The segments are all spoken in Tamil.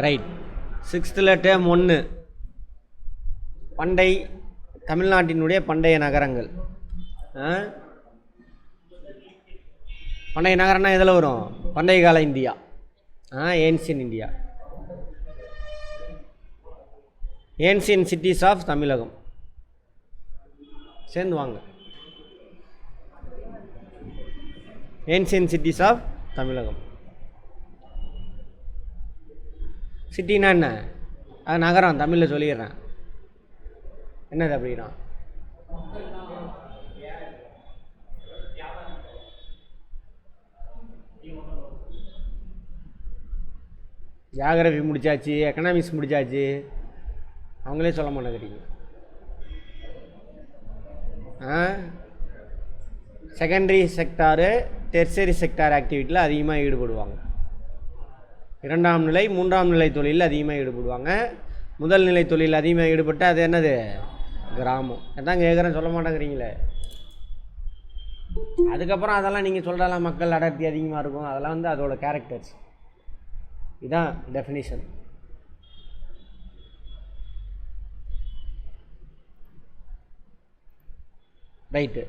ரைட். 6th டேர்ம் 1 பண்டை தமிழ்நாட்டினுடைய பண்டைய நகரங்கள். பண்டைய நகரம்னா எதில் வரும்? பண்டைய கால India, ancient India. Ancient cities of Tamilagam. சேர்ந்து வாங்க. Ancient cities of Tamilagam. சிட்டினா என்ன? அது நகரம், தமிழில் சொல்லிடுறேன். என்னது அப்படின்னா? ஜியாகிரபி முடிச்சாச்சு, எக்கனாமிக்ஸ் முடிச்சாச்சு, அவங்களே சொல்ல மாட்டேங்கிறீங்க. செகண்டரி செக்டாரு, டெர்சரி செக்டார் ஆக்டிவிட்டியில் அதிகமாக ஈடுபடுவாங்க. 2ஆம் நிலை 3ஆம் நிலை தொழிலில் அதிகமாக ஈடுபடுவாங்க. முதல் நிலை தொழில் அதிகமாக ஈடுபட்டால் அது என்னது? கிராமம். அதான் கேட்குறேன், சொல்ல மாட்டேங்கிறீங்களே. அதுக்கப்புறம் அதெல்லாம் நீங்கள் சொல்கிறலாம் மக்கள் அடர்த்தி அதிகமாக இருக்கும், அதெல்லாம் வந்து அதோட கேரக்டர்ஸ். இதுதான் டெஃபினிஷன். ரைட்டு.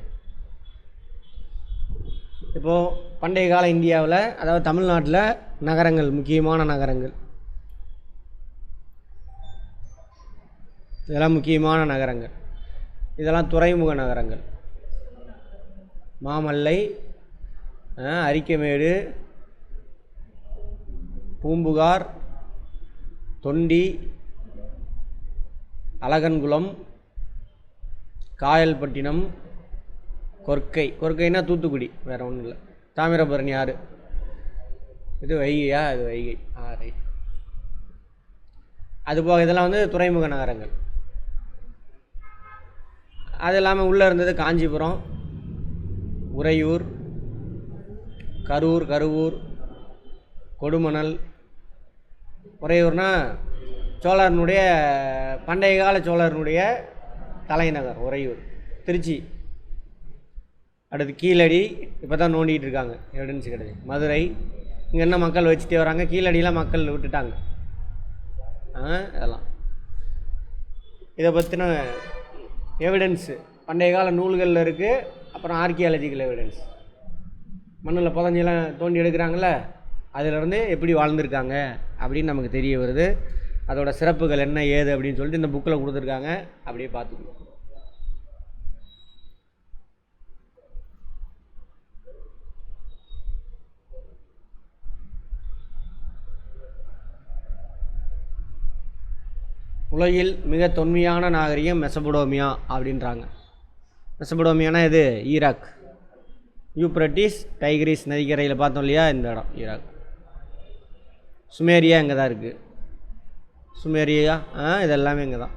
இப்போது பண்டைய கால இந்தியாவில், அதாவது தமிழ்நாட்டில் நகரங்கள், முக்கியமான நகரங்கள், இதெல்லாம் முக்கியமான நகரங்கள். இதெல்லாம் துறைமுக நகரங்கள். மாமல்லை, அரிக்கமேடு, பூம்புகார், தொண்டி, அழகன்குளம், காயல்பட்டினம், கொர்க்கை. கொர்க்கைன்னா தூத்துக்குடி, வேறு ஒன்றும் இல்லை. தாமிரபரணி ஆறு, இது வைகையா? இது வைகை. ரைட். அதுபோக இதெல்லாம் வந்து துறைமுக நகரங்கள். அது இல்லாமல் உள்ளே இருந்தது காஞ்சிபுரம், உறையூர், கரூர், கருவூர், கொடுமணல். உறையூர்னா சோழனுடைய, பண்டைய கால சோழனுடைய தலைநகர் உறையூர். திருச்சி. அடுத்து கீழடி, இப்போ தான் நோண்டிகிட்டு இருக்காங்க, எவிடன்ஸ் கிடையாது. மதுரை, இங்கே என்ன மக்கள் வச்சுட்டே வராங்க, கீழடியெலாம் மக்கள் விட்டுட்டாங்க. இதெல்லாம் இதை பற்றின எவிடன்ஸு பண்டைய கால நூல்களில் இருக்குது. அப்புறம் ஆர்கியாலஜிக்கல் எவிடன்ஸ், மண்ணில் புதஞ்செல்லாம் தோண்டி எடுக்கிறாங்கள, அதிலிருந்து எப்படி வாழ்ந்துருக்காங்க அப்படின்னு நமக்கு தெரிய வருது. அதோட சிறப்புகள் என்ன ஏது அப்படின்னு சொல்லிட்டு இந்த புக்கில் கொடுத்துருக்காங்க, அப்படியே பார்த்துக்கணும். உலகில் மிக தொன்மையான நாகரிகம் மெசபடோமியா அப்படின்றாங்க. மெசபடோமியானா இது ஈராக். யூப்ரட்டிஸ் டைகிரிஸ் நதிக்கரையில் பார்த்தோம் இல்லையா, இந்த இடம் ஈராக். சுமேரியா இங்கே தான் இருக்குது. சுமேரியா இதெல்லாமே இங்கே தான்.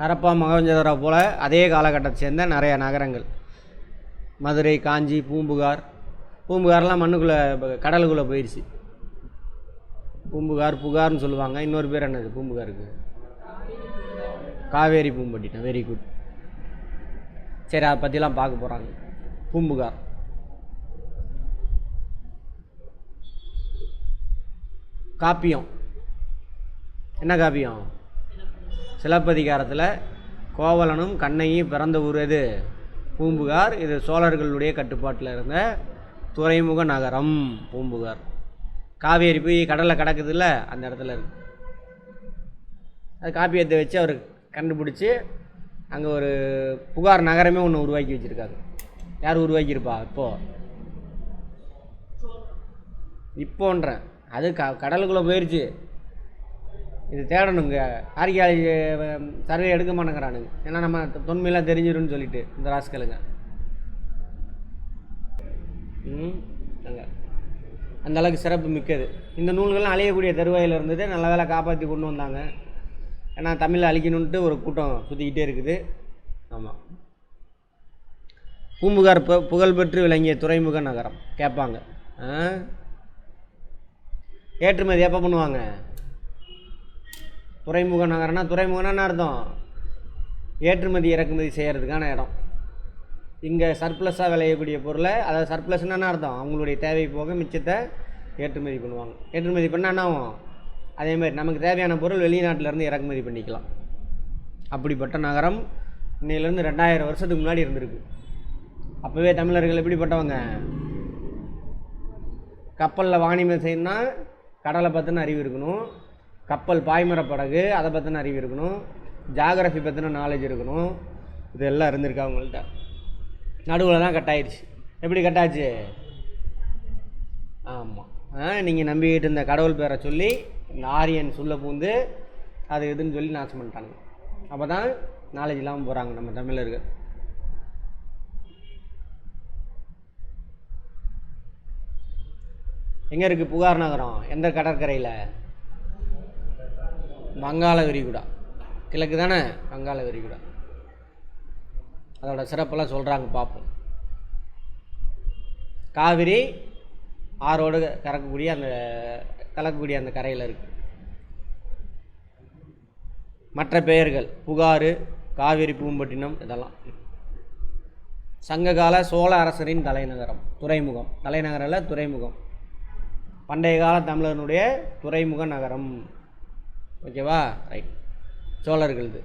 ஹரப்பா, மொஹஞ்சதாரோ போல் அதே காலகட்டத்தை சேர்ந்த நிறைய நகரங்கள். மதுரை, காஞ்சி, பூம்புகார். பூம்புகார்லாம் மண்ணுக்குள்ளே, கடலுக்குள்ளே போயிடுச்சு. பூம்புகார், புகார்னு சொல்லுவாங்க. இன்னொரு பேர் என்னது பூம்புகாருக்கு? காவேரி பூம்பட்டினம். Very good. சரி, அதை பற்றிலாம் பார்க்க போகிறாங்க. பூம்புகார். காப்பியம். என்ன காப்பியம்? சிலப்பதிகாரத்தில் கோவலனும் கண்ணையும் பிறந்த ஊர் எது? பூம்புகார். இது சோழர்களுடைய கட்டுப்பாட்டில் இருந்த துறைமுக நகரம் பூம்புகார். காவேரி போய் கடலில் கிடக்குதுல்ல, அந்த இடத்துல இருக்கு. அது காப்பியத்தை வச்சு அவர் கண்டுபிடிச்சி அங்கே ஒரு புகார் நகரமே ஒன்று உருவாக்கி வச்சுருக்காங்க. யார் உருவாக்கியிருப்பா? இப்போன்றேன். அது கடலுக்குள்ளே போயிடுச்சு. இது தேடணுங்க. ஆர்கியாலஜி சர்வே எடுக்க மாட்டேங்கிறானுங்க. ஏன்னா நம்ம தொன்மையெல்லாம் தெரிஞ்சிடும்னு சொல்லிட்டு இந்த ராஸ்களுங்க. அங்கே அந்த அளவுக்கு சிறப்பு மிக்கது. இந்த நூல்கள்லாம் அழியக்கூடிய தருவாயில் இருந்தது. நல்ல வேலை காப்பாற்றி கொண்டு வந்தாங்க. ஏன்னா தமிழை அழிக்கணுன்ட்டு ஒரு கூட்டம் சுற்றிக்கிட்டே இருக்குது. ஆமாம். பூம்புகார் புகழ்பெற்று விளங்கிய துறைமுக நகரம் கேட்பாங்க. ஏற்றுமதி எப்போ பண்ணுவாங்க? துறைமுக நகரம்னா, துறைமுகம்னா என்ன அர்த்தம்? ஏற்றுமதி இறக்குமதி செய்கிறதுக்கான இடம். இங்கே சர்ப்ளஸாக விளையக்கூடிய பொருளை, அதாவது சர்ப்ளஸ்னா என்ன அர்த்தம், அவங்களுடைய தேவை போக மிச்சத்தை ஏற்றுமதி பண்ணுவாங்க. ஏற்றுமதி பண்ணால் என்ன ஆகும், அதேமாதிரி நமக்கு தேவையான பொருள் வெளிநாட்டிலேருந்து இறக்குமதி பண்ணிக்கலாம். அப்படிப்பட்ட நகரம் இன்னையிலேருந்து 2000 வருஷத்துக்கு முன்னாடி இருந்திருக்கு. அப்போவே தமிழர்கள் எப்படிப்பட்டவங்க, கப்பலில் வாணிபம் செய்யணும்னா கடலை பற்றின அறிவு இருக்கணும், கப்பல் பாய்மர படகு அதை பற்றின அறிவு இருக்கணும், ஜாகிரஃபி பற்றின நாலேஜ் இருக்கணும். இதெல்லாம் இருந்திருக்கு அவங்கள்ட்ட. நடுவில் தான் கட்டாயிடுச்சு. எப்படி கட்டாச்சு, ஆமாம், நீங்கள் நம்பிக்கிட்டு இருந்த கடவுள் பேரை சொல்லி இந்த ஆரியன் சொல்ல பூந்து அது எதுன்னு சொல்லி நாசம் பண்ணிட்டாங்க. அப்போ தான் நாலேஜ் இல்லாமல் போகிறாங்க நம்ம தமிழர்கள். எங்கே இருக்குது புகார் நகரம், எந்த கடற்கரையில், வங்காள விரிகுடா, கிழக்கு தானே வங்காள விரிகுடா. அதோட சிறப்பெல்லாம் சொல்கிறாங்க, பார்ப்போம். காவிரி ஆறோடு கலக்கக்கூடிய அந்த கரையில் இருக்குது. மற்ற பெயர்கள் புகார், காவிரி பூம்பட்டினம், இதெல்லாம் சங்ககால சோழ அரசரின் தலைநகரம், துறைமுகம். தலைநகரில் துறைமுகம், பண்டைய கால தமிழனுடைய துறைமுக நகரம். ஓகேவா, ரைட். சோழர்களது.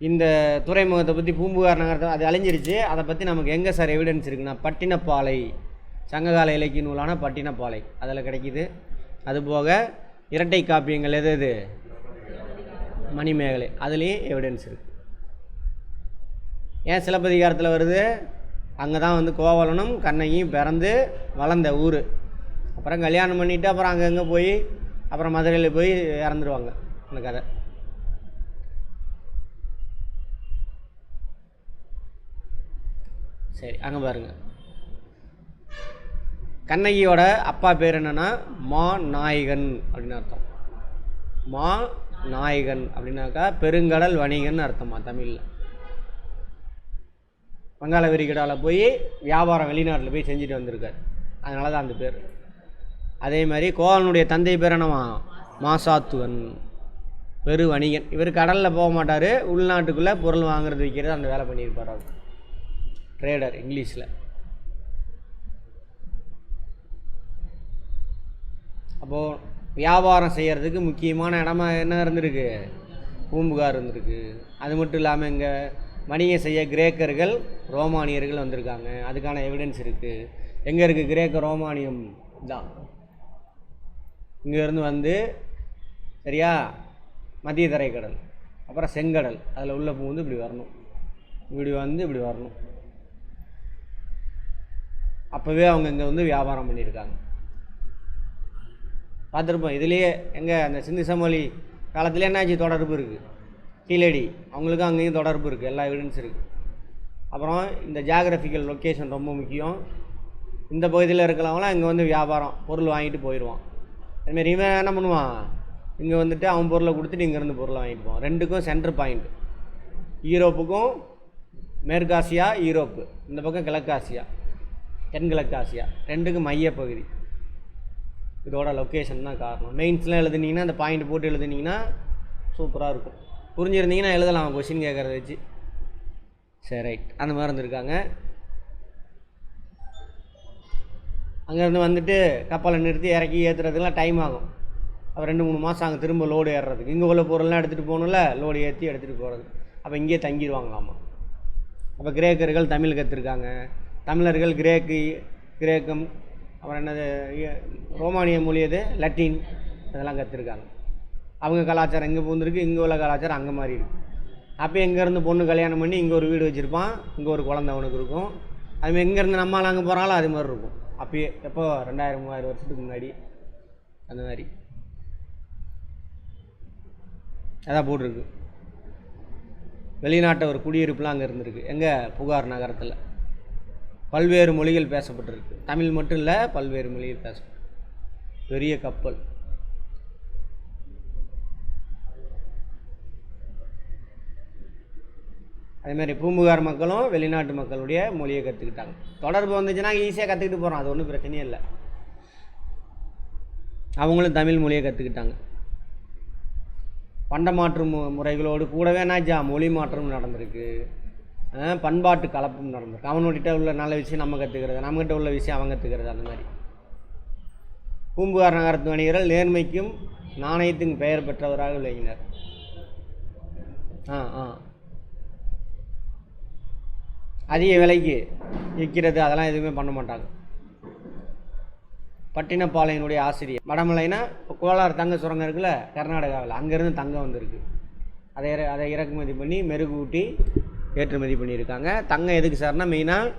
இந்த துறைமுகத்தை பற்றி, பூம்புகார் நகரத்தை, அது அழிஞ்சிருச்சு. அதை பற்றி நமக்கு எங்கே சார் எவிடன்ஸ் இருக்குன்னா, பட்டினப்பாலை, சங்ககால இலக்கிய நூலான பட்டினப்பாலை அதில் கிடைக்கிது. அதுபோக இரட்டை காப்பியங்கள் எது மணிமேகலை, அதுலேயும் எவிடன்ஸ் இருக்குது. ஏன் சிலப்பதிகாரத்தில் வருது, அங்கே தான் வந்து கோவலனும் கண்ணகியும் பிறந்து வளர்ந்த ஊர். அப்புறம் கல்யாணம் பண்ணிவிட்டு அப்புறம் அங்கங்கே போய் அப்புறம் மதுரையில் போய் இறந்துருவாங்க. அந்த கதை சரி. அங்கே பாருங்கள், கண்ணகியோட அப்பா பேர் என்னென்னா மா நாயகன் அப்படின்னு அர்த்தம். மா நாயகன் அப்படின்னாக்கா பெருங்கடல் வணிகன் அர்த்தமா தமிழில். வங்காள விரிகுடாவில் போய் வியாபாரம் வெளிநாட்டில் போய் செஞ்சுட்டு வந்திருக்கார், அதனால தான் அந்த பேர். அதே மாதிரி கோவலனுடைய தந்தை பேர் என்னவா, மாசாத்துவன், பெரு வணிகன். இவர் கடலில் போக மாட்டார், உள்நாட்டுக்குள்ளே பொருள் வாங்குறது விற்கிறது அந்த வேலை பண்ணியிருப்பார். அவர் ட்ரேடர் இங்கிலீஷில். அப்போது வியாபாரம் செய்கிறதுக்கு முக்கியமான இடமா என்ன இருந்திருக்கு, பூம்புகார் இருந்திருக்கு. அது மட்டும் இல்லாமல் இங்கே வணிகம் செய்ய கிரேக்கர்கள் ரோமானியர்கள் வந்திருக்காங்க, அதுக்கான எவிடன்ஸ் இருக்குது. எங்கே இருக்குது கிரேக்க ரோமானியம் தான், இங்கேருந்து வந்து சரியா மத்திய தரைக்கடல், அப்புறம் செங்கடல், அதில் உள்ள பூந்து இப்படி வரணும், இப்படி வந்து இப்படி வரணும். அப்போவே அவங்க இங்கே வந்து வியாபாரம் பண்ணியிருக்காங்க, பார்த்துருப்போம். இதுலேயே எங்கே அந்த சிந்து சமவெளி காலத்துலேயே என்னாச்சு, தொடர்பு இருக்குது. கீழடி அவங்களுக்கும் அங்கேயும் தொடர்பு இருக்குது, எல்லா எவிடன்ஸ் இருக்குது. அப்புறம் இந்த ஜியாகிரபிக்கல் லொக்கேஷன் ரொம்ப முக்கியம். இந்த பகுதியில் இருக்கிறவங்களாம் இங்கே வந்து வியாபாரம் பொருள் வாங்கிட்டு போயிடுவான். அதுமாரி இவன் என்ன பண்ணுவான், இங்கே வந்துட்டு அவன் பொருளை கொடுத்துட்டு இங்கேருந்து பொருளை வாங்கிட்டு போவான். ரெண்டுக்கும் சென்டர் பாயிண்ட், ஈரோப்புக்கும் மேற்காசியா, ஈரோப்பு இந்த பக்கம் கிழக்காசியா, தென்கிழக்கு ஆசியா, ரெண்டுக்கும் மையப்பகுதி. இதோட லொக்கேஷன் தான் காரணம். மெயின்ஸ்லாம் எழுதுனீங்கன்னா அந்த பாயிண்ட் போட்டு எழுதுனீங்கன்னா சூப்பராக இருக்கும். புரிஞ்சிருந்தீங்கன்னா எழுதலாம் கொஷின் கேட்குறத வச்சு. சரி, ரைட். அந்த மாதிரி இருந்திருக்காங்க. அங்கேருந்து வந்துட்டு கப்பலை நிறுத்தி இறக்கி ஏற்றுறதுக்குலாம் டைம் ஆகும். அப்புறம் 2-3 மாதம் அங்கே திரும்ப லோடு ஏறுறதுக்கு. இங்கே உள்ள பொருள்லாம் எடுத்துகிட்டு போகணும்ல, லோடு ஏற்றி எடுத்துகிட்டு போகிறது. அப்போ இங்கேயே தங்கிடுவாங்களாமா. அப்போ கிரேக்கர்கள் தமிழ் கற்றுருக்காங்க, தமிழர்கள் கிரேக்கம், அப்புறம் என்னது ரோமானிய மொழி எது லத்தீன், இதெல்லாம் கற்றுருக்காங்க. அவங்க கலாச்சாரம் இங்கே பூந்துருக்கு, இங்கே உள்ள கலாச்சாரம் அங்கே மாதிரி இருக்குது. அப்போ எங்கேருந்து பொண்ணு கல்யாணம் பண்ணி இங்கே ஒரு வீடு வச்சுருப்பான், இங்கே ஒரு குழந்தை அவனுக்கு இருக்கும். அதுமாதிரி எங்கேருந்து நம்மளால் அங்கே போகிறாலும் அது மாதிரி இருக்கும். அப்பயே எப்போ 2000-3000 வருஷத்துக்கு முன்னாடி அந்த மாதிரி அதான் போட்டிருக்கு. வெளிநாட்டை ஒரு குடியிருப்புலாம் அங்கே இருந்திருக்கு. எங்கே, புகார் நகரத்தில். பல்வேறு மொழிகள் பேசப்பட்டிருக்கு, தமிழ் மட்டும் இல்லை, பல்வேறு மொழிகள் பேசப்பட்டு. பெரிய கப்பல். அதேமாதிரி பூம்புகார் மக்களும் வெளிநாட்டு மக்களுடைய மொழியை கற்றுக்கிட்டாங்க. தொடர்பு வந்துச்சுன்னா ஈஸியாக கற்றுக்கிட்டு போகிறோம், அது ஒன்றும் பிரச்சனையே இல்லை. அவங்களும் தமிழ் மொழியை கற்றுக்கிட்டாங்க. பண்ட மாற்று முறைகளோடு கூடவே என்னாச்சா மொழி மாற்றம் நடந்திருக்கு, பண்பாட்டு கலப்பும் நடந்திருக்கு. அவன்கிட்ட உள்ள நல்ல விஷயம் நம்ம கற்றுக்கிறது, நம்மகிட்ட உள்ள விஷயம் அவன் கற்றுக்கிறது. அந்த மாதிரி பூம்புகார் நகரத்து வணிகர்கள் நேர்மைக்கும் நாணயத்துக்கும் பெயர் பெற்றவராக விளங்கினர். அதிக விலைக்கு விற்கிறது அதெல்லாம் எதுவுமே பண்ண மாட்டாங்க. பட்டினப்பாளையனுடைய ஆசிரியர் வடமலைனா இப்போ கோலார் தங்க சுரங்கம் இருக்குல்ல கர்நாடகாவில், அங்கேருந்து தங்கம் வந்திருக்கு. அதை இறக்குமதி பண்ணி மெருகூட்டி ஏற்றுமதி பண்ணியிருக்காங்க. தங்கம் எதுக்கு சார்னா மெயினாக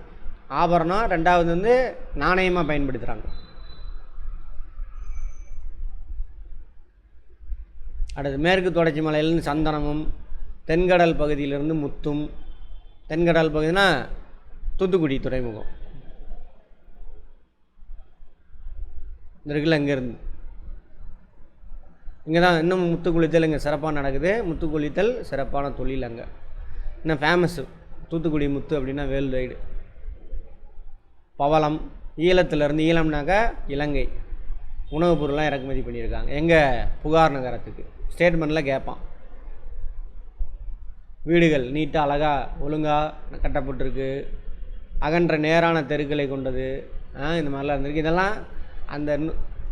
ஆபரணம், ரெண்டாவது வந்து நாணயமாக பயன்படுத்துகிறாங்க. அடுத்து மேற்கு தொடர்ச்சி மலையிலேருந்து சந்தனமும், தென்கடல் பகுதியிலிருந்து முத்தும். தென்கடல் பகுதினா தூத்துக்குடி துறைமுகம் இருக்குல்ல, இங்கேருந்து இங்கே தான் இன்னும் முத்து குளித்தல் இங்கே சிறப்பாக நடக்குது. முத்து குளித்தல் சிறப்பான தொழில் அங்கே இன்னும் ஃபேமஸ்ஸு. தூத்துக்குடி முத்து அப்படின்னா வேர்ல்டு வைடு. பவளம் ஈழத்துலேருந்து, ஈழம்னாக்கா இலங்கை, உணவுப் பொருள்லாம் இறக்குமதி பண்ணியிருக்காங்க. எங்கே? புகார் நகரத்துக்கு. ஸ்டேட்மெண்ட்டில் கேட்பான். வீடுகள் நீட்டாக அழகாக ஒழுங்காக கட்டப்பட்டிருக்கு, அகன்ற நேரான தெருக்களை கொண்டது, இந்த மாதிரிலாம் இருந்திருக்கு. இதெல்லாம் அந்த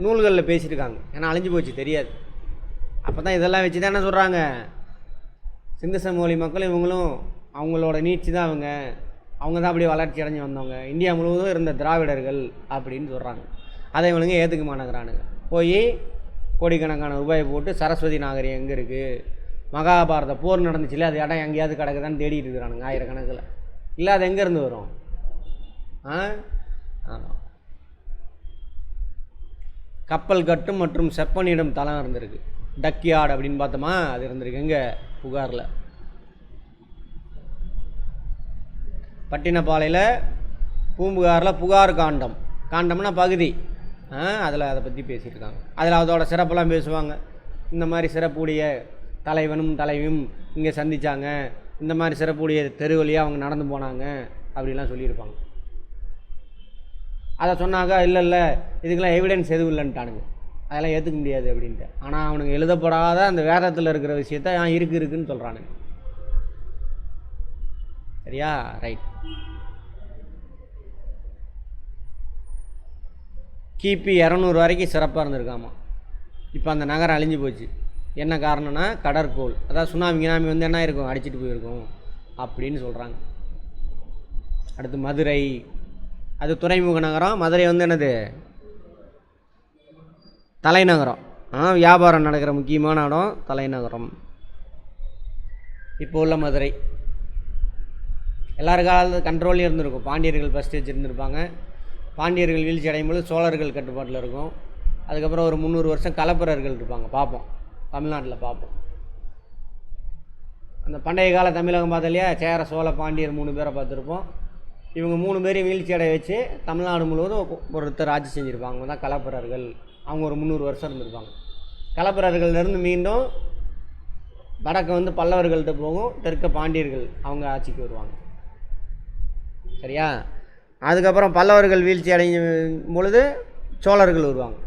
நூல்களில் பேசியிருக்காங்க. ஏன்னா அழிஞ்சு போச்சு தெரியாது. அப்போ தான் இதெல்லாம் வச்சு தான் என்ன சொல்கிறாங்க, சிந்து சமவெளி மக்கள் இவங்களும் அவங்களோட நீட்சி தான் அவங்க தான் அப்படியே வளர்ச்சி அடைஞ்சு வந்தவங்க, இந்தியா முழுவதும் இருந்த திராவிடர்கள் அப்படின்னு சொல்கிறாங்க. அதை இவனுங்க ஏற்றுக்க மாட்டேங்கிறானுங்க. போய் கோடிக்கணக்கான ரூபாயை போட்டு சரஸ்வதி நாகரிகம் எங்கே இருக்குது, மகாபாரத போர் நடந்துச்சுல அது இடம் எங்கேயாவது கிடக்குதான்னு தேடிட்டு இருக்கிறானுங்க ஆயிரக்கணக்கில். இல்லை அது எங்கேருந்து வரும்? ஆமாம், கப்பல் கட்டும் மற்றும் செப்பனிடும் தளம் இருந்திருக்கு. டக்யார்டு அப்படின்னு பார்த்தோமா, அது இருந்திருக்கு எங்கே? புகாரில். பட்டினப்பாளையில் பூம்புகாரில் புகார் காண்டம், காண்டம்னா பகுதி, அதில் அதை பற்றி பேசியிருக்காங்க. அதில் அதோட சிறப்பெல்லாம் பேசுவாங்க. இந்த மாதிரி சிறப்புடைய தலைவனும் தலைவியும் இங்கே சந்தித்தாங்க, இந்த மாதிரி சிறப்புடைய தெரு வழியாக அவங்க நடந்து போனாங்க அப்படிலாம் சொல்லியிருப்பாங்க. அதை சொன்னாக்கா இல்லை இதுக்கெல்லாம் எவிடன்ஸ் எதுவும் இல்லைன்ட்டானுங்க, அதெல்லாம் ஏற்றுக்க முடியாது அப்படின்ட்டு. ஆனால் அவனுங்க எழுதப்படாத அந்த வேதத்தில் இருக்கிற விஷயத்த இருக்குன்னு சொல்கிறானுங்க. சரியா? ரைட். கிபி 200 வரைக்கும் சிறப்பாக இருந்திருக்காமா. இப்போ அந்த நகரம் அழிஞ்சு போச்சு. என்ன காரணம்னா கடற்கோள், அதாவது சுனாமி கினாமி வந்து என்ன இருக்கும், அடிச்சுட்டு போயிருக்கும் அப்படின்னு சொல்கிறாங்க. அடுத்து மதுரை, அது துறைமுக நகரம். மதுரை வந்து என்னது, தலைநகரம். வியாபாரம் நடக்கிற முக்கியமான இடம் தலைநகரம். இப்போ உள்ள மதுரை எல்லாரும் காலத்தில் கண்ட்ரோல்லையும் இருந்திருக்கும். பாண்டியர்கள் ஃபஸ்ட்டு வச்சுருந்துருப்பாங்க. பாண்டியர்கள் வீழ்ச்சி அடையும் போது சோழர்கள் கட்டுப்பாட்டில் இருக்கும். அதுக்கப்புறம் ஒரு 300 வருஷம் கலப்பரர்கள் இருப்பாங்க, பார்ப்போம் தமிழ்நாட்டில் பார்ப்போம். அந்த பண்டைய கால தமிழகம் பார்த்தா இல்லையா, சேர சோழ பாண்டியர் 3 பேரை பார்த்துருப்போம். இவங்க 3 பேரையும் வீழ்ச்சி அடைய வச்சு தமிழ்நாடு முழுவதும் ஒருத்தர் ஆட்சி செஞ்சுருப்பாங்க. அவங்க தான் கலப்பரர்கள். அவங்க ஒரு 300 வருஷம் இருந்திருப்பாங்க. கலப்பரர்கள்லேருந்து மீண்டும் வடக்கு வந்து பல்லவர்கள்ட்ட போகும், தெற்க பாண்டியர்கள் அவங்க ஆட்சிக்கு வருவாங்க. சரியா? அதுக்கப்புறம் பல்லவர்கள் வீழ்ச்சி அடையும் பொழுது சோழர்கள் வருவாங்க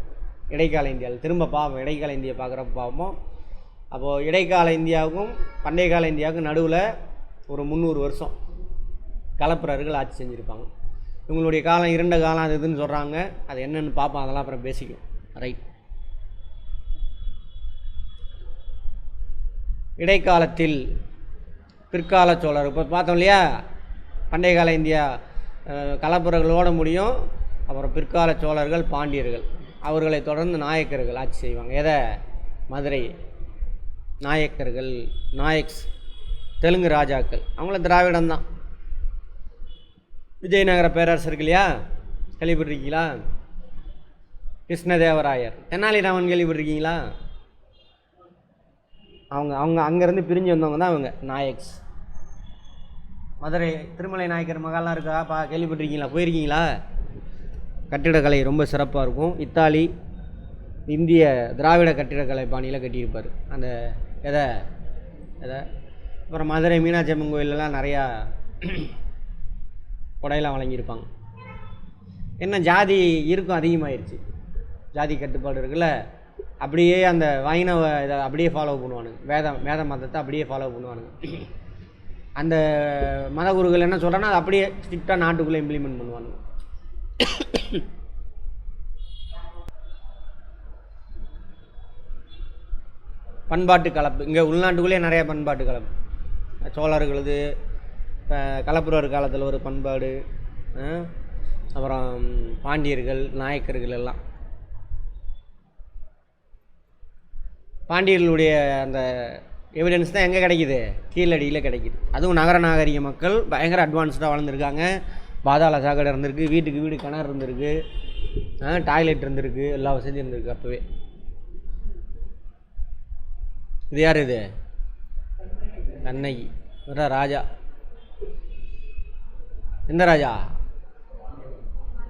இடைக்கால இந்தியாவில். திரும்ப பார்ப்போம், இடைக்கால இந்தியா பார்க்குறப்ப பார்ப்போம். அப்போது இடைக்கால இந்தியாவுக்கும் பண்டைய கால இந்தியாவுக்கும் நடுவில் ஒரு 300 வருஷம் கலப்பரர்கள் ஆட்சி செஞ்சுருப்பாங்க. இவங்களுடைய காலம் இருண்ட காலம் அது இதுன்னு சொல்கிறாங்க. அது என்னென்னு பார்ப்போம், அதெல்லாம் அப்புறம் பேசிக்கும். ரைட். இடைக்காலத்தில் பிற்கால சோழர், இப்போ பார்த்தோம் இல்லையா, பண்டைய கால இந்தியா கலப்பரர்களோட முடியும். அப்புறம் பிற்கால சோழர்கள் பாண்டியர்கள், அவர்களை தொடர்ந்து நாயக்கர்கள் ஆட்சி செய்வாங்க. எதை? மதுரை நாயக்கர்கள், நாயக்ஸ், தெலுங்கு ராஜாக்கள், அவங்கள திராவிடம் தான். விஜயநகர பேரரசர்கள் இல்லையா, கேள்விப்பட்டிருக்கீங்களா? கிருஷ்ணதேவராயர், தெனாலிராமன் கேள்விப்பட்டிருக்கீங்களா? அவங்க அவங்க அங்கேருந்து பிரிஞ்சு வந்தவங்க தான் அவங்க நாயக்ஸ். மதுரை திருமலை நாயக்கர் மகால்லாம் இருக்கா, கேள்விப்பட்டிருக்கீங்களா? போயிருக்கீங்களா? கட்டிடக்கலை ரொம்ப சிறப்பாக இருக்கும். இத்தாலி இந்திய திராவிட கட்டிடக்கலை பாணியில் கட்டியிருப்பார் அந்த எதை. அப்புறம் மதுரை மீனாட்சி அம்மன் கோயிலெலாம் நிறையா கொடையெல்லாம் வழங்கியிருப்பாங்க. என்ன ஜாதி இருக்கும் அதிகமாகிடுச்சு, ஜாதி கட்டுப்பாடு இருக்குல்ல, அப்படியே அந்த வைணவ இதை அப்படியே ஃபாலோ பண்ணுவானுங்க, வேத மதத்தை அப்படியே ஃபாலோ பண்ணுவானுங்க. அந்த மதகுருகள் என்ன சொல்கிறான்னா அது அப்படியே ஸ்ட்ரிக்டாக நாட்டுக்குள்ளே இம்ப்ளிமெண்ட் பண்ணுவானுங்க. பண்பாட்டு கலப்பு இங்கே உள்நாட்டுக்குள்ளேயே நிறைய பண்பாட்டு கலப்பு. சோழர்களது இப்போ கலப்புரர் காலத்தில் ஒரு பண்பாடு, அப்புறம் பாண்டியர்கள், நாயக்கர்கள் எல்லாம். பாண்டியர்களுடைய அந்த எவிடன்ஸ் தான் எங்கே கிடைக்கிது? கீழடியில் கிடைக்கிது. அதுவும் நகர நாகரிக மக்கள் பயங்கர அட்வான்ஸ்டாக வளர்ந்துருக்காங்க. பாதாள சாக்கடை இருந்திருக்கு, வீட்டுக்கு வீடு கிணறு இருந்திருக்கு, டாய்லெட் இருந்திருக்கு, எல்லா வசதியும் இருந்திருக்கு அப்போவே. இது யார்? இது கண்ணகி. ராஜா எந்த ராஜா?